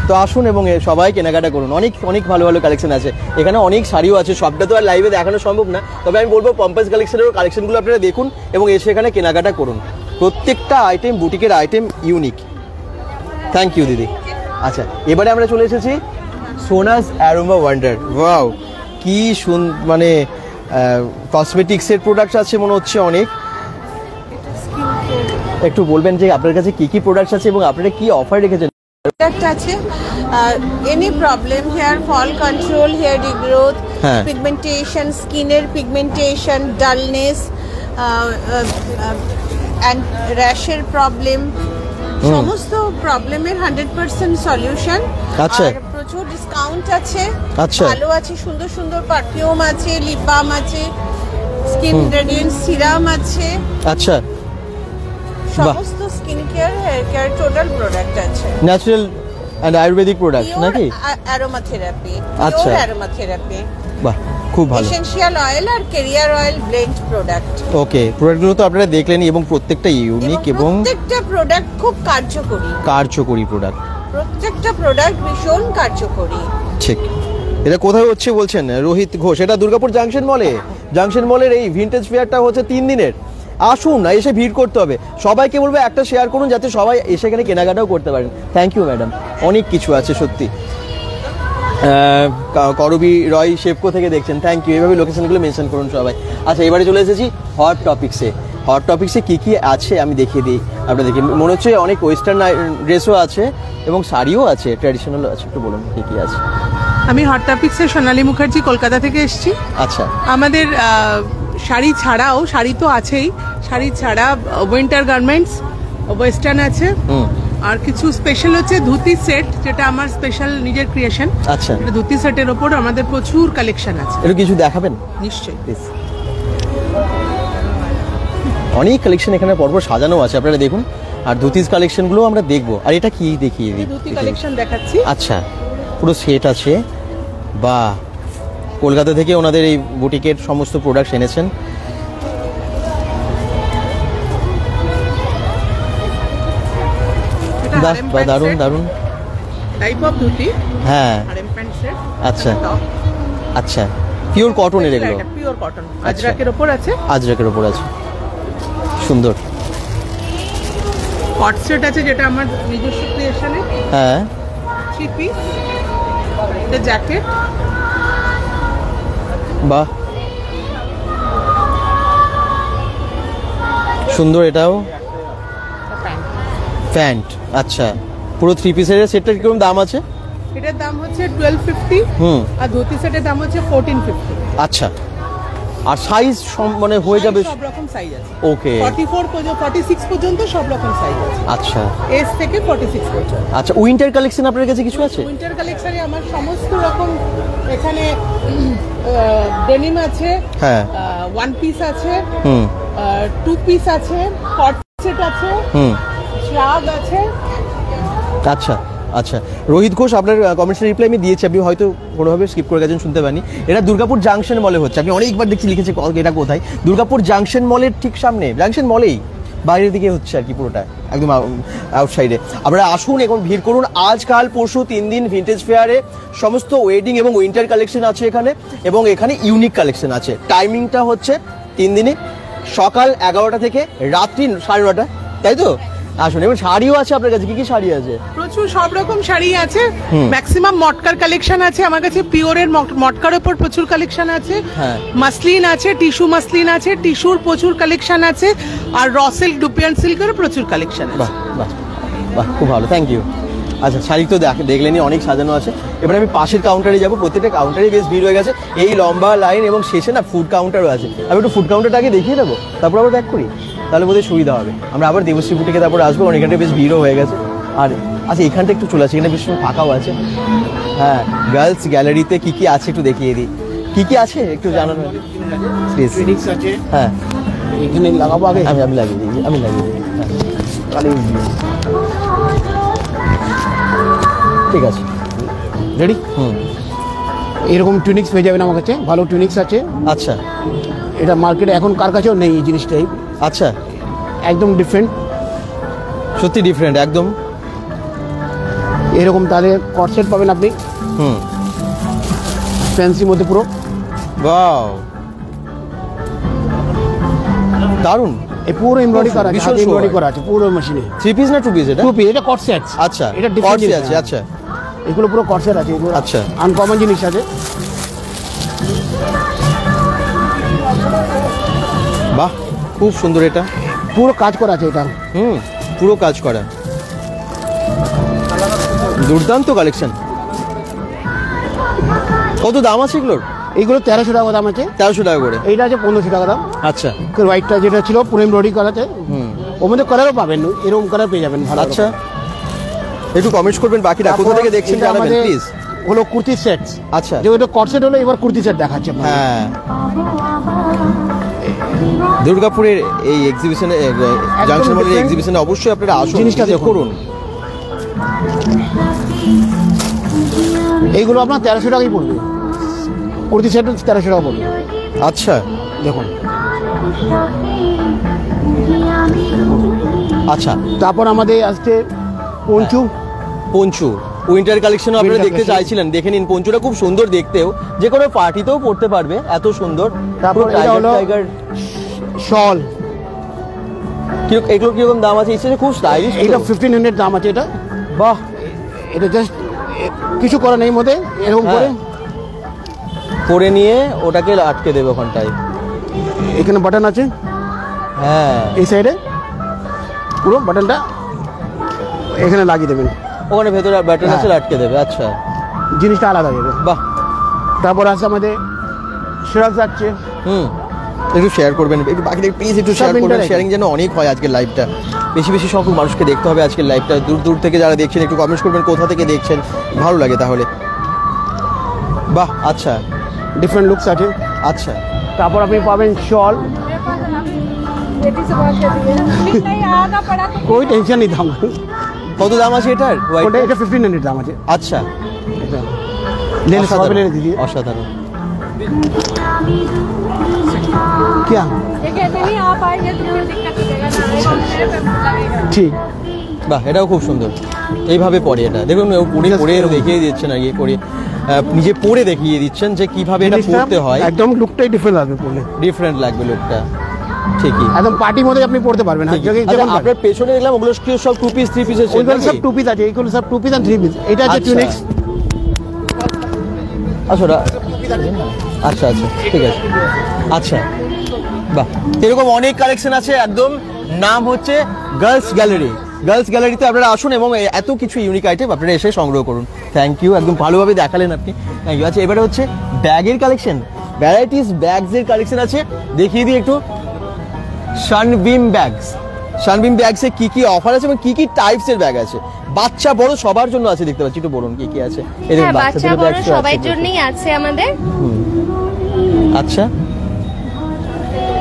তো আসুন এবং সবাই কেনাকাটা করুন, অনেক অনেক ভালো ভালো কালেকশন আছে এখানে, অনেক শাড়িও আছে, সবটা তো আর লাইভে দেখানো সম্ভব না, তবে আমি বলবো পম্পাস কালেকশনেরও কালেকশনগুলো আপনারা দেখুন এবং এসে এখানে কেনাকাটা করুন। প্রত্যেকটা আইটেম, বুটিকের আইটেম ইউনিক। থ্যাংক ইউ দিদি। আচ্ছা, এবারে আমরা চলে এসেছি সোনাস অ্যারোমা ওয়ান্ডার। ওয়াও, কি মানে কসমেটিক্সের প্রোডাক্টস আছে মনে হচ্ছে অনেক। একটু বলবেন যে আপনার কাছে কি কি প্রোডাক্টস আছে এবং আপনারা কি অফার রেখেছেন? প্রোডাক্ট আছে, any problem, hair fall control, hair regrowth, pigmentation, স্কিনের পিগমেন্টেশন, ডালনেস, অ্যান্ড র্যাশের প্রবলেম, সমস্ত প্রবলেমের 100% সলিউশন। আচ্ছা, আর প্রচুর ডিসকাউন্ট আছে, আচ্ছা, ভালো আছে, সুন্দর সুন্দর পারফিউম আছে, লিপ বাম আছে, স্কিন রেডিয়েন্স সিরাম আছে। আচ্ছা, সমস্ত skin care, hair care total product আছে। ন্যাচারাল এন্ড আয়ুর্বেদিক প্রোডাক্ট নাকি? অ্যারোমা থেরাপি, আচ্ছা, পিওর অ্যারোমা থেরাপি। বাহ, খুব ভালো। এসেনশিয়াল অয়েল আর carrier oil blend product. Okay, প্রোডাক্টগুলো তো আপনারা দেখলেন এবং প্রত্যেকটা ইউনিক এবং প্রত্যেকটা প্রোডাক্ট খুব কার্যকরী প্রোডাক্ট। প্রত্যেকটা প্রোডাক্ট ভীষণ কার্যকরী। ঠিক। এটা কোথায় হচ্ছে বলছেন? রোহিত ঘোষ। এটা দুর্গাপুর জাংশন মলে। জাংশন মলের এই ভিন্টেজ ফেয়ারটা হচ্ছে 3 দিনের। আসুন না, এসে ভিড় করতে হবে। সবাইকে বলবো একটা শেয়ার করুন যাতে সবাই এসে এখানে কেনাকাটাও করতে পারেন। থ্যাংক ইউ ম্যাডাম, অনেক কিছু আছে সত্যি। করবী রয় শেপকো থেকে দেখছেন, থ্যাংক ইউ। এভাবে লোকেশনগুলো মেনশন করুন সবাই। আচ্ছা, এবারে চলে এসেছি হট টপিক্সে। হট টপিক্সে কী কী আছে আমি দেখিয়ে দিই আপনাদেরকে। মনে হচ্ছে অনেক ওয়েস্টার্ন ড্রেসও আছে এবং শাড়িও আছে, ট্র্যাডিশনালও আছে। একটু বলুন কী কী আছে। আমি হট টপিক্সের সোনালী মুখার্জি, কলকাতা থেকে এসেছি। আচ্ছা, আমাদের শাড়ি ছাড়াও, শাড়ি তো আছেই, শাড়ি ছাড়া উইন্টার গার্মেন্টস, ওয়েস্টার্ন আছে, আর কিছু স্পেশাল হচ্ছে ধুতি সেট, যেটা আমার স্পেশাল নিজের ক্রিয়েশন। আচ্ছা, ধুতি সেটের ওপর আমাদের প্রচুর কালেকশন আছে। একটু কিছু দেখাবেন? নিশ্চয়ই, অনেক কালেকশন এখানে পরপর সাজানো আছে, আপনারা দেখুন। আর ধুতিস কালেকশনগুলো আমরা দেখবো। আর এটা কি দেখিয়ে দিই? ধুতি কালেকশন দেখাচ্ছি। আচ্ছা, পুরো সেট আছে। বা কলকাতা থেকে ওনাদের এই বুটিকের সমস্ত প্রোডাক্ট এনেছেন। বাহ, দারুণ দারুণ টাইপ অফ ধুতি। হ্যাঁ, আচ্ছা আচ্ছা, পিওর কটনের এগুলো? পিওর কটন, আজরাকের উপর আছে। আজরাকের উপর আছে, সুন্দর। কট সেট আছে, যেটা আমার নিজস্ব ক্রিয়েশনে। হ্যাঁ, 3 পিস, এটা জ্যাকেট। বাহ, সুন্দর। এটাও প্যান্ট। আচ্ছা, পুরো 3 পিসের সেটটার কিরকম দাম আছে? এটার দাম হচ্ছে 1250। আর ধুতি সেটের দাম হচ্ছে 1450। আচ্ছা, আর সাইজ মানে হয়ে যাবে? সব রকম সাইজ আছে। ওকে, 44 পর্যন্ত, 46 পর্যন্ত সব রকম সাইজ আছে। আচ্ছা, এস থেকে 46 পর্যন্ত। আচ্ছা, উইন্টার কালেকশন আপনার কাছে কিছু আছে? উইন্টার কালেকশনে আমার সমস্ত রকম, এখানে ডেনিম আছে, হ্যাঁ, 1 পিস আছে, 2 পিস আছে, কট সেট আছে, শ্রাগ আছে। আচ্ছা আচ্ছা, রোহিত ঘোষ, আপনার কমেন্টসের রিপ্লাই আমি দিয়েছি, আপনি হয়তো কোনোভাবে স্কিপ করে গেছেন, শুনতে পারেনি। এটা দুর্গাপুর জাংশন মলে হচ্ছে। আপনি অনেকবার দেখছি লিখেছে এটা কোথায়। দুর্গাপুর জাংশন মলের ঠিক সামনে, জাংশন মলেই বাইরের দিকে হচ্ছে আর কি, পুরোটা একদম আউটসাইডে। আপনারা আসুন এবং ভিড় করুন। আজ কাল পরশু 3 দিন ভিন্টেজ ফেয়ারে সমস্ত ওয়েডিং এবং উইন্টার কালেকশন আছে এখানে, এবং এখানে ইউনিক কালেকশন আছে। টাইমিংটা হচ্ছে 3 দিনে সকাল 11টা থেকে রাত্রি 9:30, তাই তো? আসুন। এবং শাড়িও আছে আপনার কাছে? কি কি শাড়ি আছে? প্রচুর সব রকম শাড়ি আছে, ম্যাক্সিমাম মটকার কালেকশন আছে আমার কাছে। পিওরের মটকার উপর প্রচুর কালেকশন আছে। মাসলিন আছে, টিস্যু মাসলিন আছে, টিস্যুর প্রচুর কালেকশন আছে, আর র সিল্ক, ডুপিয়ান সিল্কের প্রচুর কালেকশন আছে। বাহ বাহ বাহ, খুব ভালো, থ্যাংক ইউ। আচ্ছা, শাড়ি তো দেখলেনি, অনেক সাজানো আছে। এবার আমি পাশের কাউন্টারে যাবো। প্রত্যেকটা কাউন্টারে বেশ ভিড় হয়ে গেছে, এই লম্বা লাইন, এবং শেষে না ফুড কাউন্টারও আছে। আমি একটু ফুড কাউন্টারটা আগে দেখিয়ে দেবো, তারপর আবার ব্যাক করি, তাহলে বোধহয় সুবিধা হবে। আমরা আবার দেবশ্রী বুটিকে তারপর আসবো, কারণ এখানটা বেশ ভিড়ও হয়ে গেছে। আর আচ্ছা, এখানটা একটু চলে আসে, এখানে বেশ ফাঁকাও আছে। হ্যাঁ, গার্লস গ্যালারিতে কি কি আছে একটু দেখিয়ে দিই। কি কি আছে একটু জানানো প্লিজ। ফিনিক্স আছে, হ্যাঁ এখানে লাগাবো আগে, আমি লাগিয়ে দিই, আমি লাগিয়ে দিই। তাহলে ঠিক আছে, রেডি। এরকম টুনিক্স পেয়ে যাবেন আমার কাছে, ভালো টুনিক্স আছে। আচ্ছা, এটা মার্কেটে এখন কার কাছেও নেই এই জিনিসটাই। আচ্ছা, একদম ডিফারেন্ট, সত্যি ডিফারেন্ট একদম। এরকম তাহলে কটসেট পাবেন আপনি, ফ্যান্সি মধ্যে পুরো। ওয়াও, দারুন। এই পুরো এমব্রয়ডারি করা আছে, হাতে এমব্রয়ডারি করা আছে পুরো মেশিনে। 3 পিস না 2 পিস? এটা 2 পিস, এটা কটসেট। আচ্ছা, এটা কটসেট আছে। আচ্ছা, এগুলো পুরো কটসেট আছে, এগুলো আচ্ছা আনকমন জিনিস আছে। বাহ, খুব সুন্দর। এটা পুরো কাজ করা আছে, এটা পুরো কাজ করা, দুর্দান্ত কালেকশন। কত দাম আছে এগুলোর? এইগুলো 1300 টাকা দাম আছে। 1300 টাকা করে। এইটা আছে 1500 টাকা দাম। আচ্ছা, হোয়াইটটা যেটা ছিল পুরো এমব্রয়ডারি করা আছে, ওর মধ্যে কালারও পাবেন, এরকম কালার পেয়ে যাবেন ভালো। আচ্ছা, একটু কমেন্টস করবেন বাকিটা কোথা থেকে দেখছেন জানাবেন প্লিজ। হলো কুর্তি সেট। আচ্ছা, যে ওটা কটসেট হলো, এবার কুর্তি সেট দেখাচ্ছে। হ্যাঁ, দুর্গাপুরের এই এক্সিবিশনে, জাংশন মলের এক্সিবিশনে অবশ্যই আপনারা আসুন, জিনিসটা করুন। এইগুলো আপনার 1300 টাকাই পড়বে, কুর্তি সেট 1300 টাকা পড়বে। আচ্ছা, দেখুন। আচ্ছা, তারপর আমাদের আসছে পঞ্চু। পঞ্চু উইন্টার কালেকশনও আপনারা দেখতে চাইছিলেন, দেখে নিন। পঞ্চুটা খুব সুন্দর দেখতেও, যে কোনো পার্টিতেও পড়তে পারবে, এত সুন্দর। তারপর এটা হলো শল। এগুলো কিরকম দাম আছে? খুব স্টাইলিশ। এটা 1500 দাম আছে। এটা বাহ, এটা জাস্ট কিছু করা নেই মধ্যে, এরকম করে নিয়ে ওটাকে আটকে দেবে ওখানটায়। এখানে বাটন আছে, হ্যাঁ, এই সাইডে পুরো বাটনটা এখানে লাগিয়ে দেবেন, ওখানে ভেতরে বাটন আছে, আটকে দেবে। আচ্ছা, জিনিসটা আলাদা যাবে। বাহ। তারপর আছে আমাদের শ্রাগস আছে। একটু শেয়ার করবেন, একটু বাকিদের প্লিজ একটু শেয়ার করবেন। শেয়ারিং যেন অনেক হয় আজকের লাইভটা, বেশি বেশি সংখ্যক মানুষকে দেখতে হবে আজকের লাইভটা। দূর দূর থেকে যারা দেখছেন একটু কমেন্টস করবেন কোথা থেকে দেখছেন, ভালো লাগে তাহলে। বাহ, আচ্ছা, ডিফারেন্ট লুকস আছে। আচ্ছা, তারপর আপনি পাবেন শল। कोई टेंशन नहीं था। কত দাম আছে এটার? ওটা এটা 1500 দাম আছে। আচ্ছা, এটা लेने सब ले दीजिए। অসাধারণ। क्या नहीं आप आएंगे तो फिर दिक्कत हो जाएगा ना, ठीक। বাহ, এটাও খুব সুন্দর। এইভাবে পরে এটা দেখুন, পরে পরে দেখিয়ে দিচ্ছেন, আর পরে নিজে পরে দেখিয়ে দিচ্ছেন যে কিভাবে এটা পড়তে হয়। একদম লুকটাই ডিফারেন্ট লাগবে, পড়লে ডিফারেন্ট লাগবে লুকটা। ঠিকই, একদম পার্টির মধ্যে আপনি পড়তে পারবেন। আপনার পেছনে দেখলাম ওগুলো সব 2 পিস 3 পিস আছে। ওইগুলো সব 2 পিস আছে, এইগুলো সব 2 পিস আর 3 পিস। এটা আছে টুনিক্স। আচ্ছা, আচ্ছা আচ্ছা, ঠিক আছে। আচ্ছা, বাহ, এরকম অনেক কালেকশন আছে। একদম নাম হচ্ছে গার্লস গ্যালারি। গার্লস গ্যালারিতে আপনারা আসুন এবং এত কিছু ইউনিক আইটেম আপনারা এসে সংগ্রহ করুন। থ্যাংক ইউ, একদম ভালোভাবে দেখালেন আপনি, থ্যাংক ইউ। আচ্ছা, এবারে হচ্ছে ব্যাগের কালেকশন, ভ্যারাইটিস ব্যাগসের কালেকশন আছে, দেখিয়ে দিই একটু। সানবিম ব্যাগস, সানবিম ব্যাগসে কি কি অফার আছে এবং কি কি টাইপসের ব্যাগ আছে? বাচ্চা বড় সবার জন্য আছে, দেখতে পাচ্ছি, একটু বলুন কি কি আছে। হ্যাঁ, বাচ্চা বড় সবার জন্যই আছে আমাদের। আচ্ছা,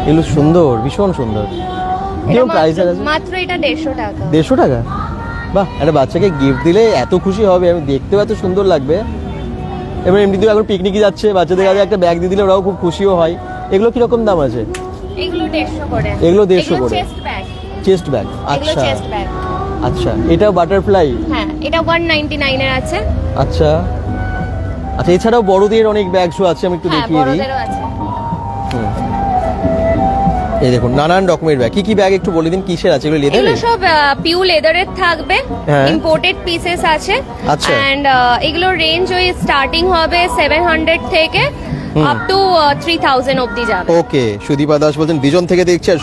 এগুলো সুন্দর, ভীষণ সুন্দর। কিরকম প্রাইস আছে? মাত্র এটা 150 টাকা। 150 টাকা? বাহ, একটা বাচ্চাকে গিফট দিলে এত খুশি হবে, আমি দেখতেও এত সুন্দর লাগবে। এবার এমনিতেও এখন পিকনিকে যাচ্ছে, বাচ্চাদের কাছে একটা ব্যাগ দিয়ে দিলে ওরাও খুব খুশিও হয়। এগুলো কিরকম দাম আছে? এগুলো 150 করে। এগুলো 150 করে। Chest bag. চেস্ট ব্যাগ, আচ্ছা। এগুলো চেস্ট ব্যাগ। আচ্ছা, এটা বাটারফ্লাই। হ্যাঁ, এটা 199 এর আছে। আচ্ছা আচ্ছা, এছাড়াও বড়দের অনেক ব্যাগসও আছে, আমি একটু দেখিয়ে দিই। বড়দেরও আছে। এই দেখুন, নানান রকমের ব্যাগ। কি কি ব্যাগ একটু বলে দিন, কিসের আছে? এগুলো লেদারের? এগুলো সব পিউ লেদারের থাকবে, ইম্পোর্টেড পিসেস আছে। আচ্ছা, এন্ড এগুলো রেঞ্জ ওই স্টার্টিং হবে 700 থেকে আপ টু 3000 অবধি যাবে। ওকে, সুদীপা দাস বলছেন বিজন থেকে দেখছি, আর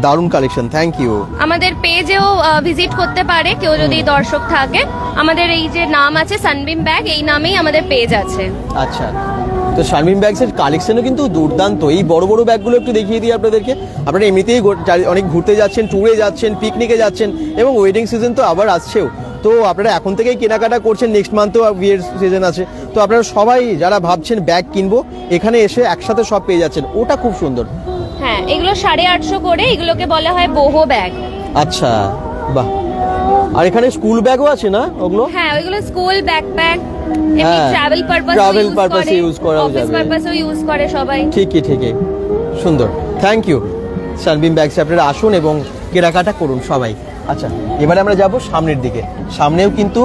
দারুণ কালেকশন, থ্যাংক ইউ। আমাদের পেজেও ভিজিট করতে পারে কেউ যদি দর্শক থাকে। আমাদের এই যে নাম আছে সানবিম ব্যাগ, এই নামেই আমাদের পেজ আছে। আচ্ছা, তো সানবিম ব্যাগসের কালেকশনও কিন্তু দুর্দান্ত। এই বড় বড় ব্যাগগুলো একটু দেখিয়ে দিই আপনাদেরকে। আপনারা এমনিতেই অনেক ঘুরতে যাচ্ছেন, ট্যুরে যাচ্ছেন, পিকনিকে যাচ্ছেন, এবং ওয়েডিং সিজন তো আবার আসছেও। তো আপনারা এখন থেকেই কেনাকাটা করছেন, নেক্সট মান্থও বিয়ের সিজন আছে, তো আপনারা সবাই যারা ভাবছেন ব্যাগ কিনবো এখানে এসে একসাথে সব পেয়ে যাচ্ছেন। ওটা খুব সুন্দর। হ্যাঁ, এগুলো 850 করে, এগুলোকে বলা হয় বোহো ব্যাগ। আচ্ছা, বাহ। আর এখানে স্কুল ব্যাগও আছে না ওগুলো? হ্যাঁ, ওইগুলো স্কুল ব্যাকপ্যাক, এমনি ট্রাভেল পারপাসে ইউজ করা যাবে, অফিস পারপাসেও ইউজ করে সবাই। ঠিকই সুন্দর। Thank you Sunbeam bags. আপনারা আসুন এবং কেনাকাটা করুন সবাই। আচ্ছা, এবারে আমরা যাব সামনের দিকে। সামনেও কিন্তু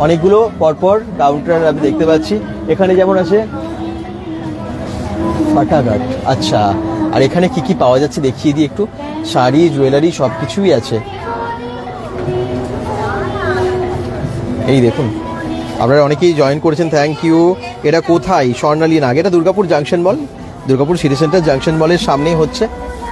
অনেকগুলো পরপর কাউন্টার আমি দেখতে পাচ্ছি। এখানে যেমন আছে পাটাঘাট। আচ্ছা, আর এখানে কি কি পাওয়া যাচ্ছে দেখিয়ে দিই একটু। শাড়ি, জুয়েলারি সব কিছুই আছে। এই দেখুন, আপনারা অনেকেই জয়েন করেছেন, থ্যাংক ইউ। এটা কোথায়? স্বর্ণালী নাগ। এটা দুর্গাপুর জাংশন মল, দুর্গাপুর সিটি সেন্টার জাংশন মলের সামনেই হচ্ছে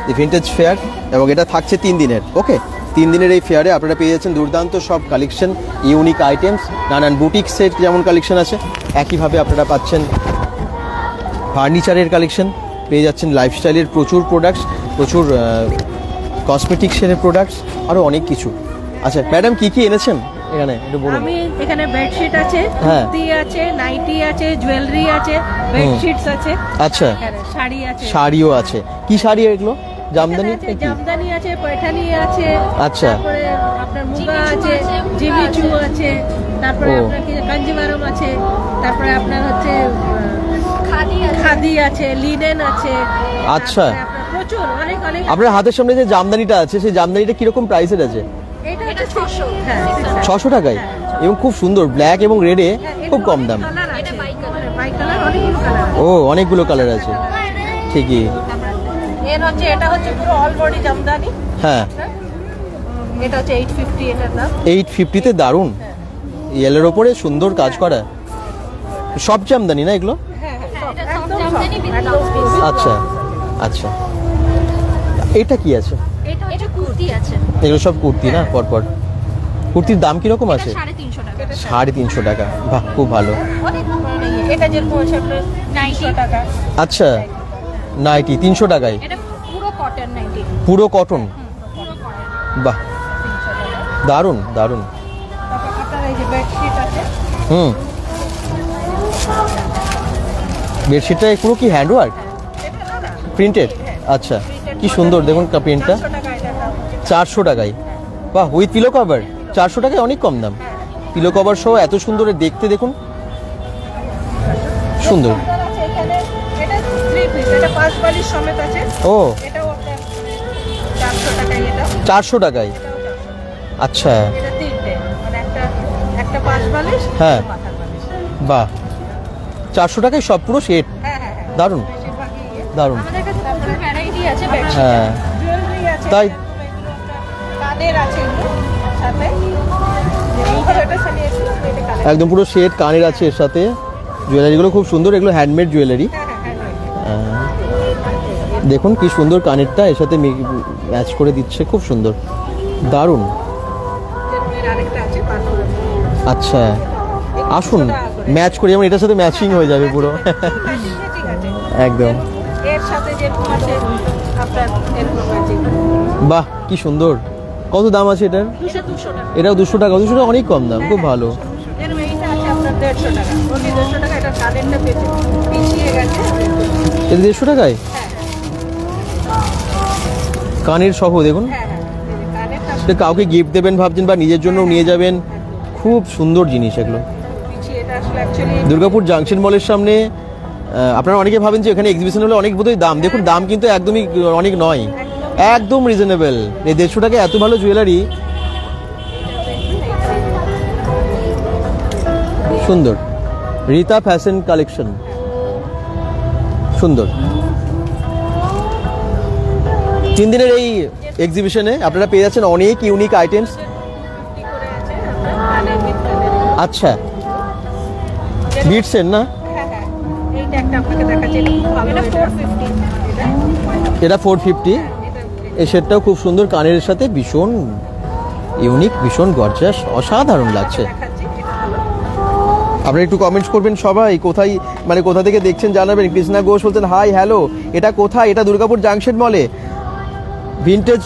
দি ভিন্টেজ ফেয়ার, এবং এটা থাকছে 3 দিনের। ওকে, 3 দিনের এই ফেয়ারে আপনারা পেয়ে যাচ্ছেন দুর্দান্ত সব কালেকশন, ইউনিক আইটেমস, নানান বুটিক সেট যেমন কালেকশন আছে, একইভাবে আপনারা পাচ্ছেন ফার্নিচারের কালেকশন, পেয়ে যাচ্ছেন লাইফস্টাইলের প্রচুর প্রোডাক্টস, প্রচুর কসমেটিক্সের প্রোডাক্টস, আরও অনেক কিছু। আচ্ছা ম্যাডাম, কি কি এনেছেন এখানে একটু বলুন। আমি এখানে বেডশিট আছে, কুর্তি আছে, নাইটি আছে, জুয়েলারি আছে, বেডশিটস আছে। আচ্ছা, শাড়ি আছে, শাড়িও আছে। কি শাড়ি এগুলো? জামদানি? জামদানি আছে, পয়ঠানি আছে। আচ্ছা, তারপরে আপনার মুগা আছে, জিমিচু আছে, তারপরে আপনার কি কাঞ্জিভারম আছে, তারপরে আপনার হচ্ছে খাদি আছে, লিনেন আছে। আচ্ছা, প্রচুর অনেক। আপনার হাতের সামনে যে জামদানিটা আছে, সেই জামদানিটা কিরকম প্রাইসের আছে? এটা 600। হ্যাঁ, 600 টাকায়, এবং খুব সুন্দর, ব্ল্যাক এবং রেডে খুব কম দাম। ও, অনেকগুলো কালার আছে, ঠিকই। এটা হচ্ছে পুরো অল বডি জামদানি। হ্যাঁ, এটা হচ্ছে 850 এটার দাম। 850-তে দারুণ, ইয়েলোর ওপরে সুন্দর কাজ করা, সব জামদানি না এগুলো? আচ্ছা আচ্ছা, এটা কি আছে? এটা কুর্তি আছে। এগুলো সব কুর্তি না? পরপর কুর্তির দাম কিরকম আছে? 350 টাকা। 350 টাকা, বাহ, খুব ভালো। এটা যেরকম আছে আপনার 900 টাকা। আচ্ছা, নাইটি 300 টাকায়? এটা পুরো কটন নাইটি। পুরো কটন, বাহ, দারুণ দারুণ। আপনার এই যে বেডশিট আছে। বেডশিটটা পুরো কি হ্যান্ডওয়ার্ক, প্রিন্টেড? আচ্ছা, কি সুন্দর, দেখুন প্রিন্টটা। 400 টাকায়, বাহ, উইথ পিলো কভার। 400 টাকায় অনেক কম দাম, পিলো কভার সহ এত সুন্দর দেখতে, দেখুন সুন্দর। ও, 400 টাকায়। আচ্ছা, হ্যাঁ, বাহ, 400 টাকায় সব পুরো সেট, দারুণ দারুণ। আমাদের কাছে প্রচুর ভ্যারাইটি আছে। হ্যাঁ, তাই একদম পুরো সেট, কানের আছে এর সাথে, জুয়েলারিগুলো খুব সুন্দর, এগুলো হ্যান্ডমেড জুয়েলারি। দেখুন কি সুন্দর, কানেরটা এর সাথে ম্যাচ করে দিচ্ছে, খুব সুন্দর, দারুণ। আচ্ছা, আসুন ম্যাচ করি, যেমন এটার সাথে ম্যাচিং হয়ে যাবে পুরো, একদম। বাহ, কি সুন্দর। কত দাম আছে এটার? 200 টাকা। এটাও 200 টাকা? 200 টাকা অনেক কম দাম, খুব ভালো। এটা 150 টাকায় কানের সহ, দেখুন। সেটা কাউকে গিফট দেবেন ভাবছেন, বা নিজের জন্য নিয়ে যাবেন, খুব সুন্দর জিনিস এগুলো। দুর্গাপুর জাংশন মলের সামনে। আপনারা অনেকে ভাবেন যে এখানে এক্সিবিশন হলে অনেক বোধহয় দাম, দেখুন দাম কিন্তু একদমই অনেক নয়, একদম রিজনেবল। এই 150 টাকায় এত ভালো জুয়েলারি, সুন্দর। রীতা ফ্যাশন কালেকশন, সুন্দর। 3 দিনের এই এক্সিবিশনে আপনারা পেয়ে যাচ্ছেন অনেক ইউনিক আইটেমস। আচ্ছা, বিটসের না? এটা 450। এই সেটটাও খুব সুন্দর, কানের সাথে ভীষণ ইউনিক, ভীষণ গর্জাস, অসাধারণ লাগছে। আপনারা একটু কমেন্টস করবেন সবাই, কোথায় মানে কোথা থেকে দেখছেন জানাবেন। কৃষ্ণা ঘোষ বলছেন হাই হ্যালো, এটা কোথায়? এটা দুর্গাপুর জাংশন মলে ভিন্টেজ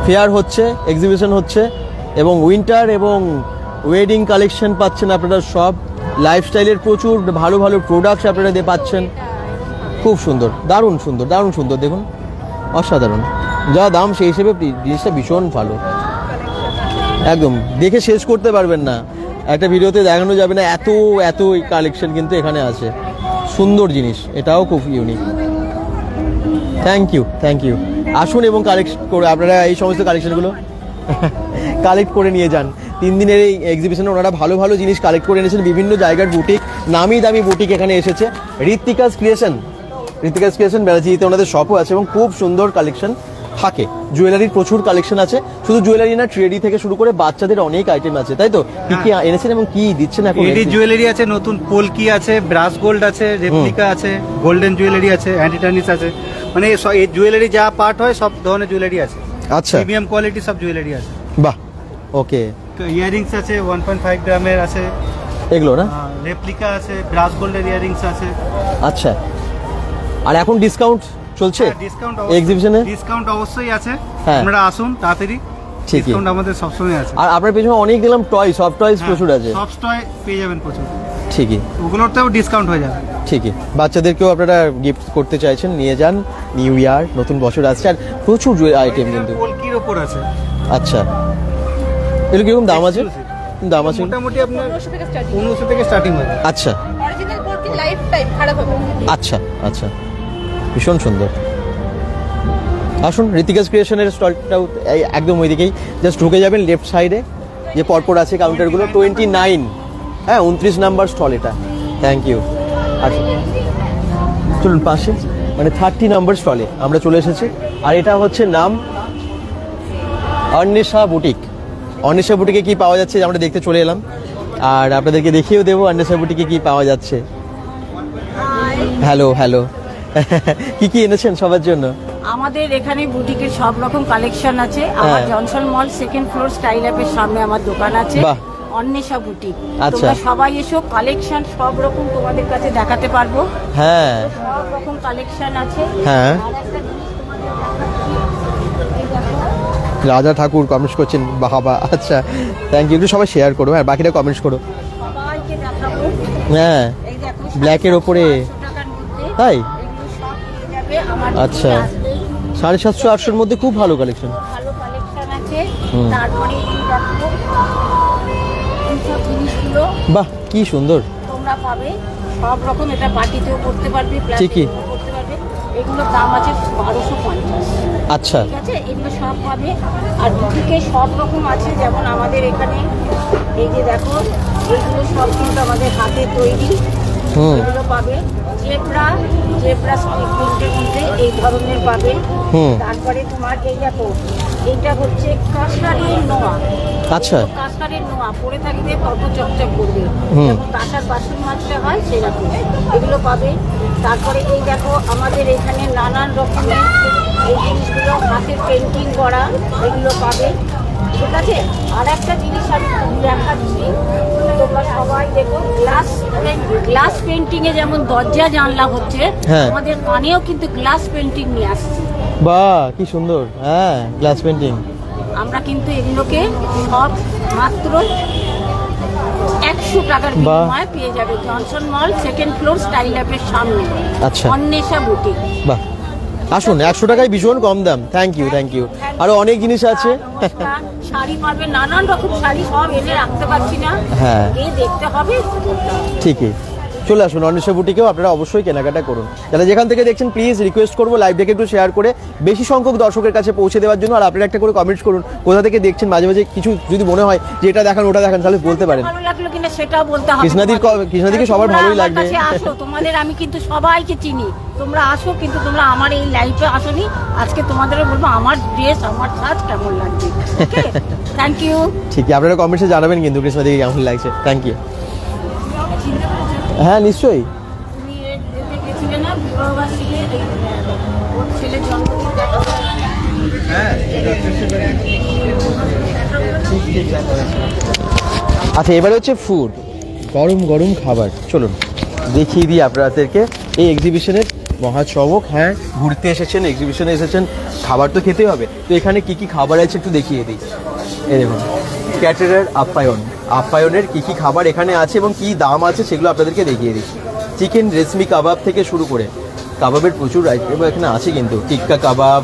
ফেয়ার হচ্ছে, এক্সিবিশন হচ্ছে, এবং উইন্টার এবং ওয়েডিং কালেকশন পাচ্ছেন আপনারা সব। লাইফস্টাইলের প্রচুর ভালো ভালো প্রোডাক্টস আপনারা পাচ্ছেন। খুব সুন্দর, দারুণ সুন্দর, দারুণ সুন্দর, দেখুন অসাধারণ। যা দাম সেই হিসেবে জিনিসটা ভীষণ ভালো, একদম দেখে শেষ করতে পারবেন না, একটা ভিডিওতে দেখানো যাবে না, এত এত কালেকশন কিন্তু এখানে আছে। সুন্দর জিনিস, এটাও খুব unique. Thank you, thank you. আসুন এবং কালেক্ট করে আপনারা এই সমস্ত কালেকশনগুলো কালেক্ট করে নিয়ে যান। 3 দিনের এই এক্সিবিশনে ওনারা ভালো ভালো জিনিস কালেক্ট করে এনেছেন। বিভিন্ন জায়গার বুটিক, নামি দামি বুটিক এখানে এসেছে। ঋত্বিকাস ক্রিয়েশন বেলাজিতে ওনাদের শপও আছে এবং খুব সুন্দর কালেকশন থাকে। জুয়েলারির প্রচুর কালেকশন আছে, শুধু জুয়েলারি না, ট্রেডি থেকে শুরু করে বাচ্চাদের অনেক আইটেম আছে, তাই তো? কি কি এনেছেন এবং কি দিচ্ছেন এখন? এডি জুয়েলারি আছে, নতুন পোলকি আছে, ব্রাস গোল্ড আছে, রেপ্লিকা আছে, গোল্ডেন জুয়েলারি আছে, অ্যান্টি টার্নিশ আছে, মানে এই জুয়েলারি যা পার্ট হয় সব ধরনের জুয়েলারি আছে। আচ্ছা, প্রিমিয়াম কোয়ালিটি সব জুয়েলারি আছে। বাহ, ওকে। তো ইয়ারিংস আছে 1.5 গ্রামের আছে এগুলো না, রেপ্লিকা আছে, ব্রাস গোল্ডের ইয়ারিংস আছে। আচ্ছা, আর এখন ডিসকাউন্ট চলছে এক্সিবিশনে? ডিসকাউন্ট অবশ্যই আছে, আপনারা আসুন তাড়াতাড়ি। ঠিকই, ডিসকাউন্ট আমাদের সবসময় আছে। আর আপনার পেছনে অনেক দিলাম টয়, সফট টয়স প্রচুর আছে। সফট টয় পেয়ে যাবেন প্রচুর। ঠিকই, ওগুলোতেও ডিসকাউন্ট হয়ে যাবে। ঠিকই, বাচ্চাদেরকেও আপনারা গিফট করতে চাইছেন, নিয়ে যান। নিউ ইয়ার, নতুন বছর আসছে, আর প্রচুর আইটেম কিন্তু পোলকির উপর আছে। আচ্ছা, এগুলো কিরকম দাম আছে? দাম আছে মোটামুটি আপনার 1500 থেকে স্টার্টিং হয়। আচ্ছা, অরিজিনাল পোলকি লাইফ টাইম খারাপ হবে না। আচ্ছা আচ্ছা, ভীষণ সুন্দর। আসুন, ঋতিকাস ক্রিয়েশনের স্টলটাও একদম ওইদিকেই, জাস্ট ঢুকে যাবেন লেফট সাইডে, যে পরপর আছে কাউন্টারগুলো। 29, হ্যাঁ 29 নাম্বার স্টল এটা। Thank you. আচ্ছা চলুন পাশে, মানে 30 নাম্বার স্টলে আমরা চলে এসেছি। আর এটা হচ্ছে নাম অন্বেষা বুটিক। অন্বেষা বুটিকে কি পাওয়া যাচ্ছে আমরা দেখতে চলে এলাম, আর আপনাদেরকে দেখিয়েও দেবো অন্বেষা বুটিকে কি পাওয়া যাচ্ছে। হ্যালো হ্যালো, কি কি এনেছেন সবার জন্য? আমাদের এখানে বুটিকের সব রকম কালেকশন আছে। আমার জনসন মল 2nd ফ্লোর স্টাইল অ্যাপের সামনে আমার দোকান আছে, অন্বেষা বুটিক। তোমরা সবাই এসো, কালেকশন সব রকম তোমাদের কাছে দেখাতে পারবো। হ্যাঁ, সব রকম কালেকশন আছে। হ্যাঁ, রাজা ঠাকুর কমেন্টস করছেন, বাবা। আচ্ছা, থ্যাংক ইউ। একটু সবাই শেয়ার করো, আর বাকিটা কমেন্টস করো। সবাইকে দেখাবো। হ্যাঁ, ব্ল্যাকের ওপরে, তাই? আচ্ছা, 750-800-র মধ্যে খুব ভালো কালেকশন। ভালো কালেকশন আছে। তারপরে এই দেখো এই সব জিনিসগুলো, বাহ কি সুন্দর তোমরা পাবে সব রকম। এটা পার্টিতেও করতে পারবে, ঠিকই করতে পারবে। এগুলোর দাম আছে 1250। আচ্ছা, ঠিক আছে, এগুলো সব পাবে। আর বুটিকে সব রকম আছে, যেমন আমাদের এখানে এই যে দেখো, এগুলো সব কিন্তু আমাদের হাতে তৈরি, এগুলো পাবে। জেব্রা স্টিক প্রিন্টের মধ্যে এই ধরনের পাবে। তারপরে তোমার এই দেখো, এইটা হচ্ছে কাঁসারের নোয়া। আচ্ছা, কাঁসারের নোয়া পরে থাকবে, কত চকচক করবে, যেমন কাঁসার বাসন মাজতে হয় সেরকম, এগুলো পাবে। তারপরে এই দেখো, আমাদের এখানে নানান রকমের এই জিনিসগুলো হাতের পেন্টিং করা, এগুলো পাবে। ঠিক আছে, আর একটা জিনিস আমি দেখাচ্ছি, তোমরা সবাই দেখো, গ্লাস পেন্টিং এ যেমন দরজা জানলা হচ্ছে, আমাদের কানেও কিন্তু গ্লাস পেন্টিং নিয়ে আসছে। বাহ কি সুন্দর। হ্যাঁ, গ্লাস পেন্টিং আমরা কিন্তু এগুলোকে সব মাত্র 100 টাকার বিনিময়ে পেয়ে যাবে। জনসন মল 2nd ফ্লোর স্টাইল অ্যাপের সামনে। আচ্ছা, অন্বেষা বুটিক। বাহ, আসুন, 100 টাকায় ভীষণ কম দাম। Thank you, thank you. আরো অনেক জিনিস আছে। শাড়ি পাবে, নানান রকম শাড়ি, সব এনে রাখতে পারছি না, হ্যাঁ দেখতে হবে। ঠিকই, চলে আসুন অন্বেষা বুটিকেও আপনারা অবশ্যই কেনাকাটা করুন। যারা যেখান থেকে দেখছেন প্লিজ রিকোয়েস্ট করবো লাইভটাকে একটু শেয়ার করে বেশি সংখ্যক দর্শকের কাছে পৌঁছে দেওয়ার জন্য। আর আপনারা একটা করে কমেন্টস করুন কোথা থেকে দেখছেন। মাঝে মাঝে কিছু যদি মনে হয় যে এটা দেখান ওটা দেখান, তাহলে বলতে পারেন। ভালো লাগলো কিনা সেটাও বলতে হবে। কৃষ্ণাদিকে সবার ভালোই লাগবে। আসো, তোমাদের আমি কিন্তু সবাইকে চিনি, তোমরা আসো। কিন্তু তোমরা আমার এই লাইভে আসোনি, আজকে তোমাদেরও বলবো আমার ড্রেস, আমার সাজ কেমন লাগছে। Okay, thank you. ঠিক আছে, আপনারা কমেন্টসে জানাবেন কিন্তু কৃষ্ণাদিকে কেমন লাগছে। Thank you. হ্যাঁ নিশ্চয়ই। আচ্ছা, এবারে হচ্ছে ফুড, গরম গরম খাবার। চলুন দেখিয়ে দিই আপনাদেরকে এই এক্সিবিশনের মহাচমক। হ্যাঁ, ঘুরতে এসেছেন, এক্সিবিশনে এসেছেন, খাবার তো খেতে হবে। তো এখানে কি কি খাবার আছে একটু দেখিয়ে দিই। এই দেখুন, ক্যাটারার আপ্যায়নের কি কি খাবার এখানে আছে এবং কি দাম আছে সেগুলো আপনাদেরকে দেখিয়ে দিচ্ছি। চিকেন রেশমি কাবাব থেকে শুরু করে কাবাবের প্রচুর আইটেম এখানে আছে কিন্তু, টিক্কা কাবাব,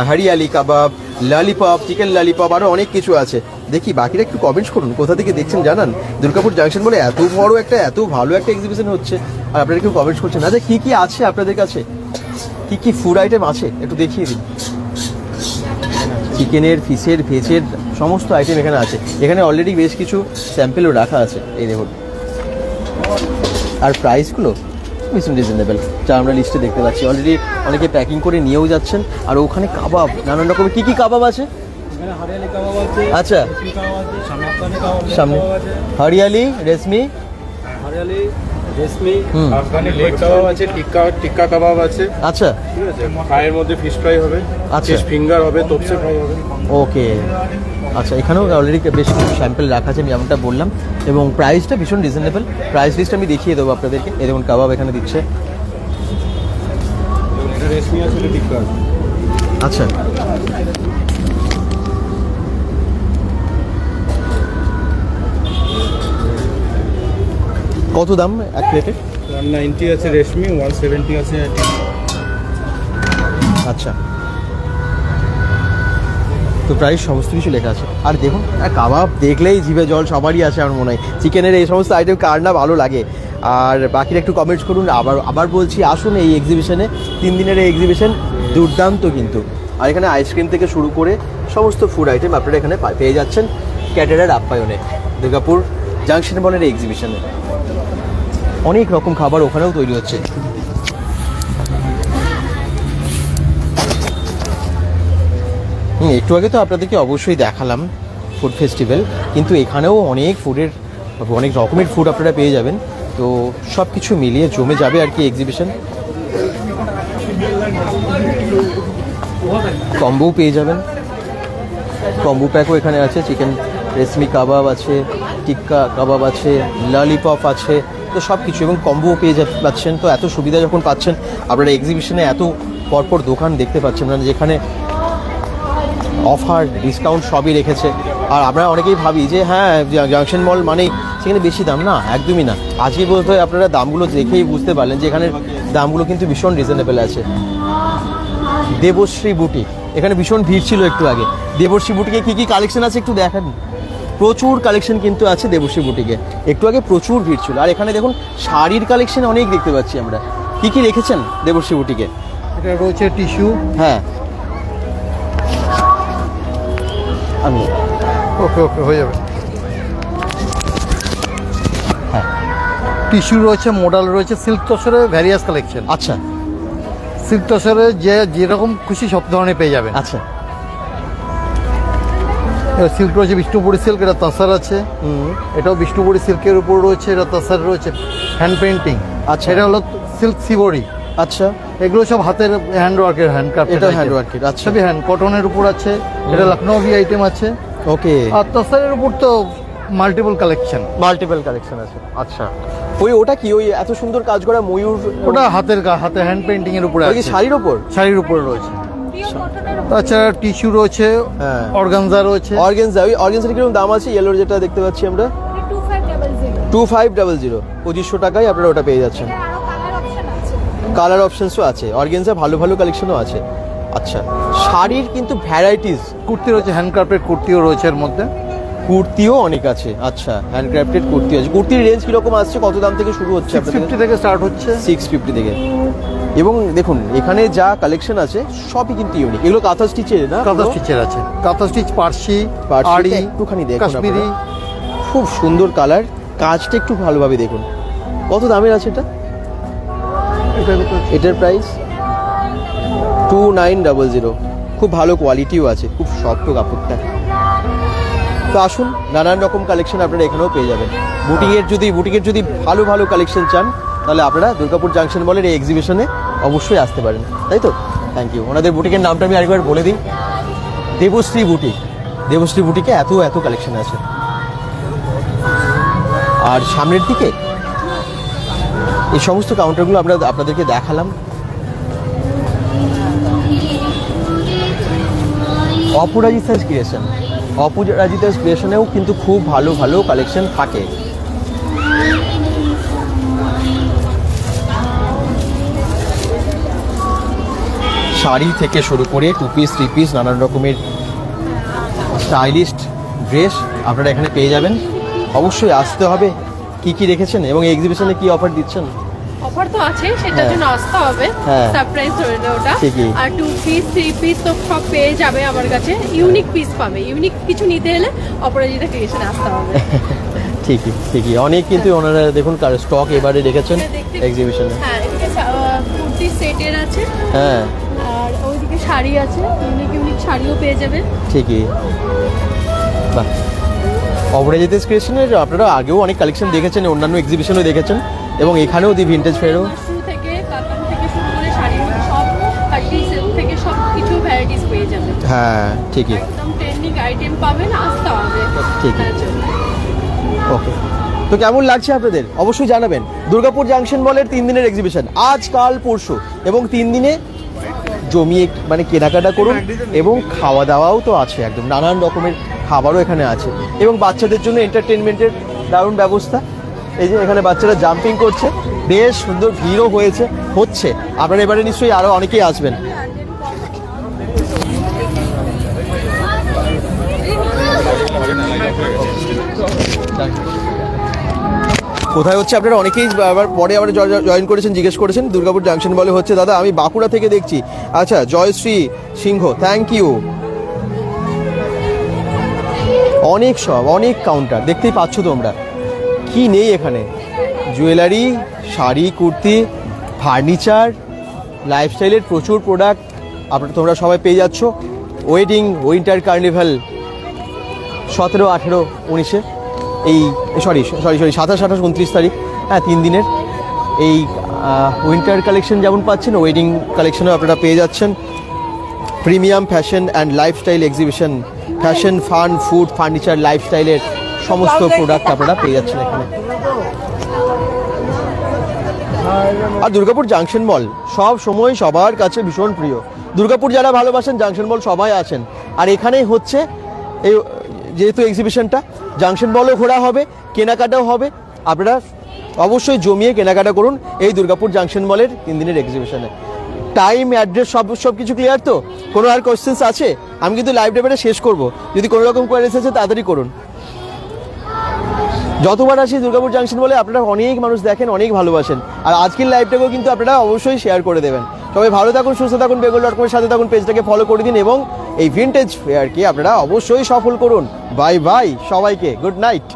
হরিয়ালি কাবাব, ললিপপ, চিকেন ললিপপ, আরও অনেক কিছু আছে। দেখি বাকিরা একটু কমেন্টস করুন, কোথা থেকে দেখছেন জানান। দুর্গাপুর জাংশন বলে এত বড় এত ভালো একটা এক্সিবিশন হচ্ছে আর আপনারা কেউ কমেন্টস করছেন। আচ্ছা কী কী আছে আপনাদের কাছে, কী কী ফুড আইটেম আছে একটু দেখিয়ে দিন। চিকেনের, ফিশের, ভেজের সমস্ত আইটেম এখানে আছে। এখানে অলরেডি বেশ কিছু স্যাম্পেলও রাখা আছে, এই দেখুন। আর প্রাইসগুলো ভীষণ রিজনেবল, যা আমরা লিস্টে দেখতে পাচ্ছি। অলরেডি অনেকে প্যাকিং করে নিয়েও যাচ্ছেন। আর ওখানে কাবাব, নানান রকমের কী কী কাবাব আছে? আচ্ছা, সামনে হরিয়ালি রেশমি, আফগানি লেগ কাবাব আছে, টিক্কা কাবাব আছে। আচ্ছা, ঠিক আছে, ফ্রাইয়ের মধ্যে ফিশ ফ্রাই হবে, ফিশ ফিঙ্গার হবে, তোপসে ফ্রাই হবে। ওকে, আচ্ছা, এখানেও অলরেডি বেশ কিছু স্যাম্পেল রাখা আছে, আমি যেমনটা বললাম, এবং প্রাইসটা ভীষণ রিজনেবল। প্রাইস লিস্ট আমি দেখিয়ে দেবো আপনাদেরকে। এই দেখুন কাবাব এখানে দিচ্ছে। রেশমি আছে, টিক্কা। আচ্ছা, কত দাম এক প্লেটে? 190 আছে রেশমি, 170 আছে। আচ্ছা, তো প্রাইস সমস্ত কিছু লেখা আছে। আর দেখুন কাবাব দেখলেই জিভে জল সবারই আছে আমার মনে হয়। চিকেনের এই সমস্ত আইটেম কার না ভালো লাগে। আর বাকিরা একটু কমেন্টস করুন। আবার বলছি, আসুন এই এক্সিবিশনে, 3 দিনের এই এক্সিবিশন দুর্দান্ত কিন্তু। আর এখানে আইসক্রিম থেকে শুরু করে সমস্ত ফুড আইটেম আপনারা এখানে পেয়ে যাচ্ছেন ক্যাটারার আপ্যায়নে, দুর্গাপুর জাংশন মলের এই এক্সিবিশনে। অনেক রকম খাবার ওখানেও তৈরি হচ্ছে। একটু আগে তো আপনাদেরকে অবশ্যই দেখালাম ফুড ফেস্টিভ্যাল, কিন্তু এখানেও অনেক রকমের ফুড আপনারা পেয়ে যাবেন। তো সব কিছু মিলিয়ে জমে যাবে আর কি এক্সিবিশন। কম্বোও পেয়ে যাবেন, কম্বো প্যাকও এখানে আছে। চিকেন রেশমি কাবাব আছে, টিক্কা কাবাব আছে, ললিপপ আছে, তো সব কিছু, এবং কম্বোও পেয়ে পাচ্ছেন। তো এত সুবিধা যখন পাচ্ছেন আপনারা এক্সিবিশনে, এত পরপর দোকান দেখতে পাচ্ছেন না, যেখানে অফার ডিসকাউন্ট সবই রেখেছে। আর আমরা অনেকেই ভাবি যে হ্যাঁ জাংশন মল মানেই সেখানে বেশি দাম, না, একদমই না। আজকে বলতে হয় আপনারা দামগুলো দেখেই বুঝতে পারলেন যে এখানের দামগুলো কিন্তু ভীষণ রিজনেবল আছে। দেবশ্রী বুটিক, এখানে ভীষণ ভিড় ছিল একটু আগে। দেবশ্রী বুটিকে কী কী কালেকশন আছে একটু দেখান। প্রচুর কালেকশন কিন্তু আছে দেবশ্রী বুটিকে। একটু আগে প্রচুর ভিড় ছিল। আর এখানে দেখুন শাড়ির কালেকশন অনেক দেখতে পাচ্ছি আমরা। কী কী রেখেছেন দেবশ্রী বুটিকে? এটা রয়েছে টিস্যু। হ্যাঁ, ওকে হয়ে যাবে। হ্যাঁ, টিস্যু রয়েছে, মডেল রয়েছে, সিল্ক তসরের ভ্যারিয়াস কালেকশন। আচ্ছা, সিল্ক তসরে যেরকম খুশি সব ধরনের পেয়ে যাবেন। আচ্ছা, সিল্ক রয়েছে, বিষ্ণুপুরি সিল্ক, এটা তসর আছে। এটাও বিষ্ণুপুরি সিল্কের উপর রয়েছে, এটা তসর রয়েছে। Hand painting. আচ্ছা, এটা হলো সিল্ক সিবরি। আচ্ছা, এগুলো সব হাতের হ্যান্ডওয়ার্কের, হ্যান্ডক্রাফট। এটা হ্যান্ডওয়ার্কের। আচ্ছা, সবই হ্যান্ড কটনের উপর আছে। এটা লখনৌই আইটেম আছে। ওকে। আর তসরের উপর তো মাল্টিপল কালেকশন আছে। আচ্ছা, ওটা কি ওই এত সুন্দর কাজ করা ময়ূর? ওটা হাতে হ্যান্ড পেন্টিং এর উপরে আছে। শাড়ির উপর রয়েছে। তাছাড়া টিস্যু রয়েছে, অর্গানজা রয়েছে। অর্গানজার কিরকম দাম আছে? ইয়েলোর যেটা দেখতে পাচ্ছি আমরা 2500, 2500 টাকায় আপনারা ওটা পেয়ে যাচ্ছেন। কালার অপশনসও আছে। অর্গানজা ভালো ভালো কালেকশনও আছে। আচ্ছা, শাড়ির কিন্তু ভ্যারাইটিস। কুর্তি রয়েছে, হ্যান্ডক্রাফটেড কুর্তিও রয়েছে এর মধ্যে। কুর্তিও অনেক আছে। আচ্ছা, হ্যান্ডক্রাফটেড কুর্তি আছে। কুর্তির রেঞ্জ কিরকম আসছে, কত দাম থেকে শুরু হচ্ছে? 650 থেকে স্টার্ট হচ্ছে। 650 থেকে। এবং দেখুন এখানে যা কালেকশন আছে সবই কিন্তু ইউনিক। এগুলো কাঁথা স্টিচের না? কাঁথা স্টিচের আছে। কাঁথা স্টিচ, পার্সি, আড়ি, একটুখানি দেখুন, কাশ্মীরি, খুব সুন্দর কালার। কাজটা একটু ভালোভাবে দেখুন। কত দামের আছে এটা? এটার প্রাইস 2900। খুব ভালো কোয়ালিটিও আছে, খুব শক্ত কাপড়টা। তো আসুন, নানান রকম কালেকশন আপনারা এখানেও পেয়ে যাবেন। বুটিকের যদি ভালো ভালো কালেকশন চান, তাহলে আপনারা দুর্গাপুর জাংশন মলের এই এক্সিবিশনে অবশ্যই আসতে পারেন, তাই তো? Thank you. ওনাদের বুটিকের নামটা আমি আরেকবার বলে দিই, দেবশ্রী বুটিক। দেবশ্রী বুটিকে এত কালেকশন আছে। আর সামনের দিকে এই সমস্ত কাউন্টারগুলো আমরা আপনাদেরকে দেখালাম। অপরাজিতাস ক্রিয়েশন, অপরাজিতা ক্রিয়েশনেও কিন্তু খুব ভালো ভালো কালেকশন থাকে। শাড়ি থেকে শুরু করে 2 পিস 3 পিস নানান রকমের স্টাইলিস্ট ড্রেস আপনারা এখানে পেয়ে যাবেন। অবশ্যই আসতে হবে। কি কি রেখেছেন এবং এই এক্সিবিশনে কি অফার দিচ্ছেন? অফার তো আছে, সেটার জন্য আসতে হবে, সারপ্রাইজ রইলো ওটা। আর 2 পিস 3 পিস তো সব পেয়ে যাবে আমার কাছে, ইউনিক পিস পাবে। ইউনিক কিছু নিতে হলে অপরাজিতা ক্রিয়েশনে আসতে হবে। ঠিকই ঠিকই, অনেক কিন্তু ওনারা দেখুন স্টক এবারে রেখেছেন এক্সিবিশনে। হ্যাঁ, এদিকে কুর্তি সেটের আছে, হ্যাঁ, আর ওইদিকে শাড়ি আছে, ইউনিক ইউনিক শাড়িও পেয়ে যাবে। ঠিকই। বাহ, অপরাজিতা ক্রিয়েশনের আপনারা আগেও অনেক কালেকশন দেখেছেন, অন্যান্য এক্সিবিশনেও দেখেছেন, এবং এখানেও দি ভিন্টেজ ফেয়ারও থেকে কাতান থেকে শুরু করে শাড়ি সব কাটি সেল থেকে সব কিছু ভ্যারাইটিস পেয়ে যাবেন। হ্যাঁ, ঠিকই, একদম ট্রেন্ডিং আইটেম পাবেন, আসতে হবে। ঠিকই। ওকে, তো কেমন লাগছে আপনাদের অবশ্যই জানাবেন। দুর্গাপুর জাংশন মলের 3 দিনের এক্সিবিশন, আজ কাল পরশু, এবং 3 দিনে জমিয়ে মানে কেনাকাটা করুন, এবং খাওয়া দাওয়াও তো আছে, একদম নানান রকমের খাবারও এখানে আছে, এবং বাচ্চাদের জন্য এন্টারটেনমেন্টের দারুণ ব্যবস্থা। এই যে এখানে বাচ্চারা জাম্পিং করছে, বেশ সুন্দর ভিড়ও হচ্ছে। আপনারা এবারে নিশ্চয়ই আরও অনেকেই আসবেন। কোথায় হচ্ছে আপনারা অনেকেই আবার পরে আবার জয়েন করেছেন, জিজ্ঞেস করেছেন দুর্গাপুর জাংশন বলে হচ্ছে। দাদা আমি বাঁকুড়া থেকে দেখছি। আচ্ছা, জয়শ্রী সিংহ, থ্যাংক ইউ। অনেক কাউন্টার দেখতেই পাচ্ছ তোমরা, কি নেই এখানে? জুয়েলারি, শাড়ি, কুর্তি, ফার্নিচার, লাইফস্টাইলের প্রচুর প্রোডাক্ট তোমরা সবাই পেয়ে যাচ্ছ। ওয়েডিং উইন্টার কার্নিভাল 17, 18, 19 এই সরি 27, 28, 29 তারিখ, হ্যাঁ 3 দিনের এই উইন্টার কালেকশন যেমন পাচ্ছেন, ওয়েডিং কালেকশনও আপনারা পেয়ে যাচ্ছেন। Premium fashion and lifestyle exhibition, fashion, fun, food, furniture, লাইফস্টাইলের সমস্ত প্রোডাক্ট আপনারা পেয়ে যাচ্ছেন এখানে। আর দুর্গাপুর জাংশন মল সব সময় সবার কাছে ভীষণ প্রিয়। দুর্গাপুর যারা ভালোবাসেন জাংশন মল সবাই আছেন। আর এখানেই হচ্ছে এই যেহেতু এক্সিবিশনটা, জাংশন মলও ঘোরা হবে, কেনাকাটাও হবে। আপনারা অবশ্যই জমিয়ে কেনাকাটা করুন এই দুর্গাপুর জাংশন মলের 3 দিনের এক্সিবিশনে। টাইম, অ্যাড্রেস সব কিছু ক্লিয়ার তো? কোনো আর কোয়েশ্চেন্স আছে? আমি কিন্তু লাইভ ডেবারে শেষ করব, যদি কোনো রকম কোয়েরিজ আছে তাড়াতাড়ি করুন। যতবার আসি দুর্গাপুর জাংশন বলে আপনারা অনেক মানুষ দেখেন, অনেক ভালোবাসেন। আর আজকের লাইভটাকেও কিন্তু আপনারা অবশ্যই শেয়ার করে দেবেন। সবাই ভালো থাকুন, সুস্থ থাকুন, bengal.com-এর সাথে থাকুন, পেজটাকে ফলো করে দিন, এবং এই ভিন্টেজ ফেয়ারকে আপনারা অবশ্যই সফল করুন। বাই বাই সবাইকে, গুড নাইট।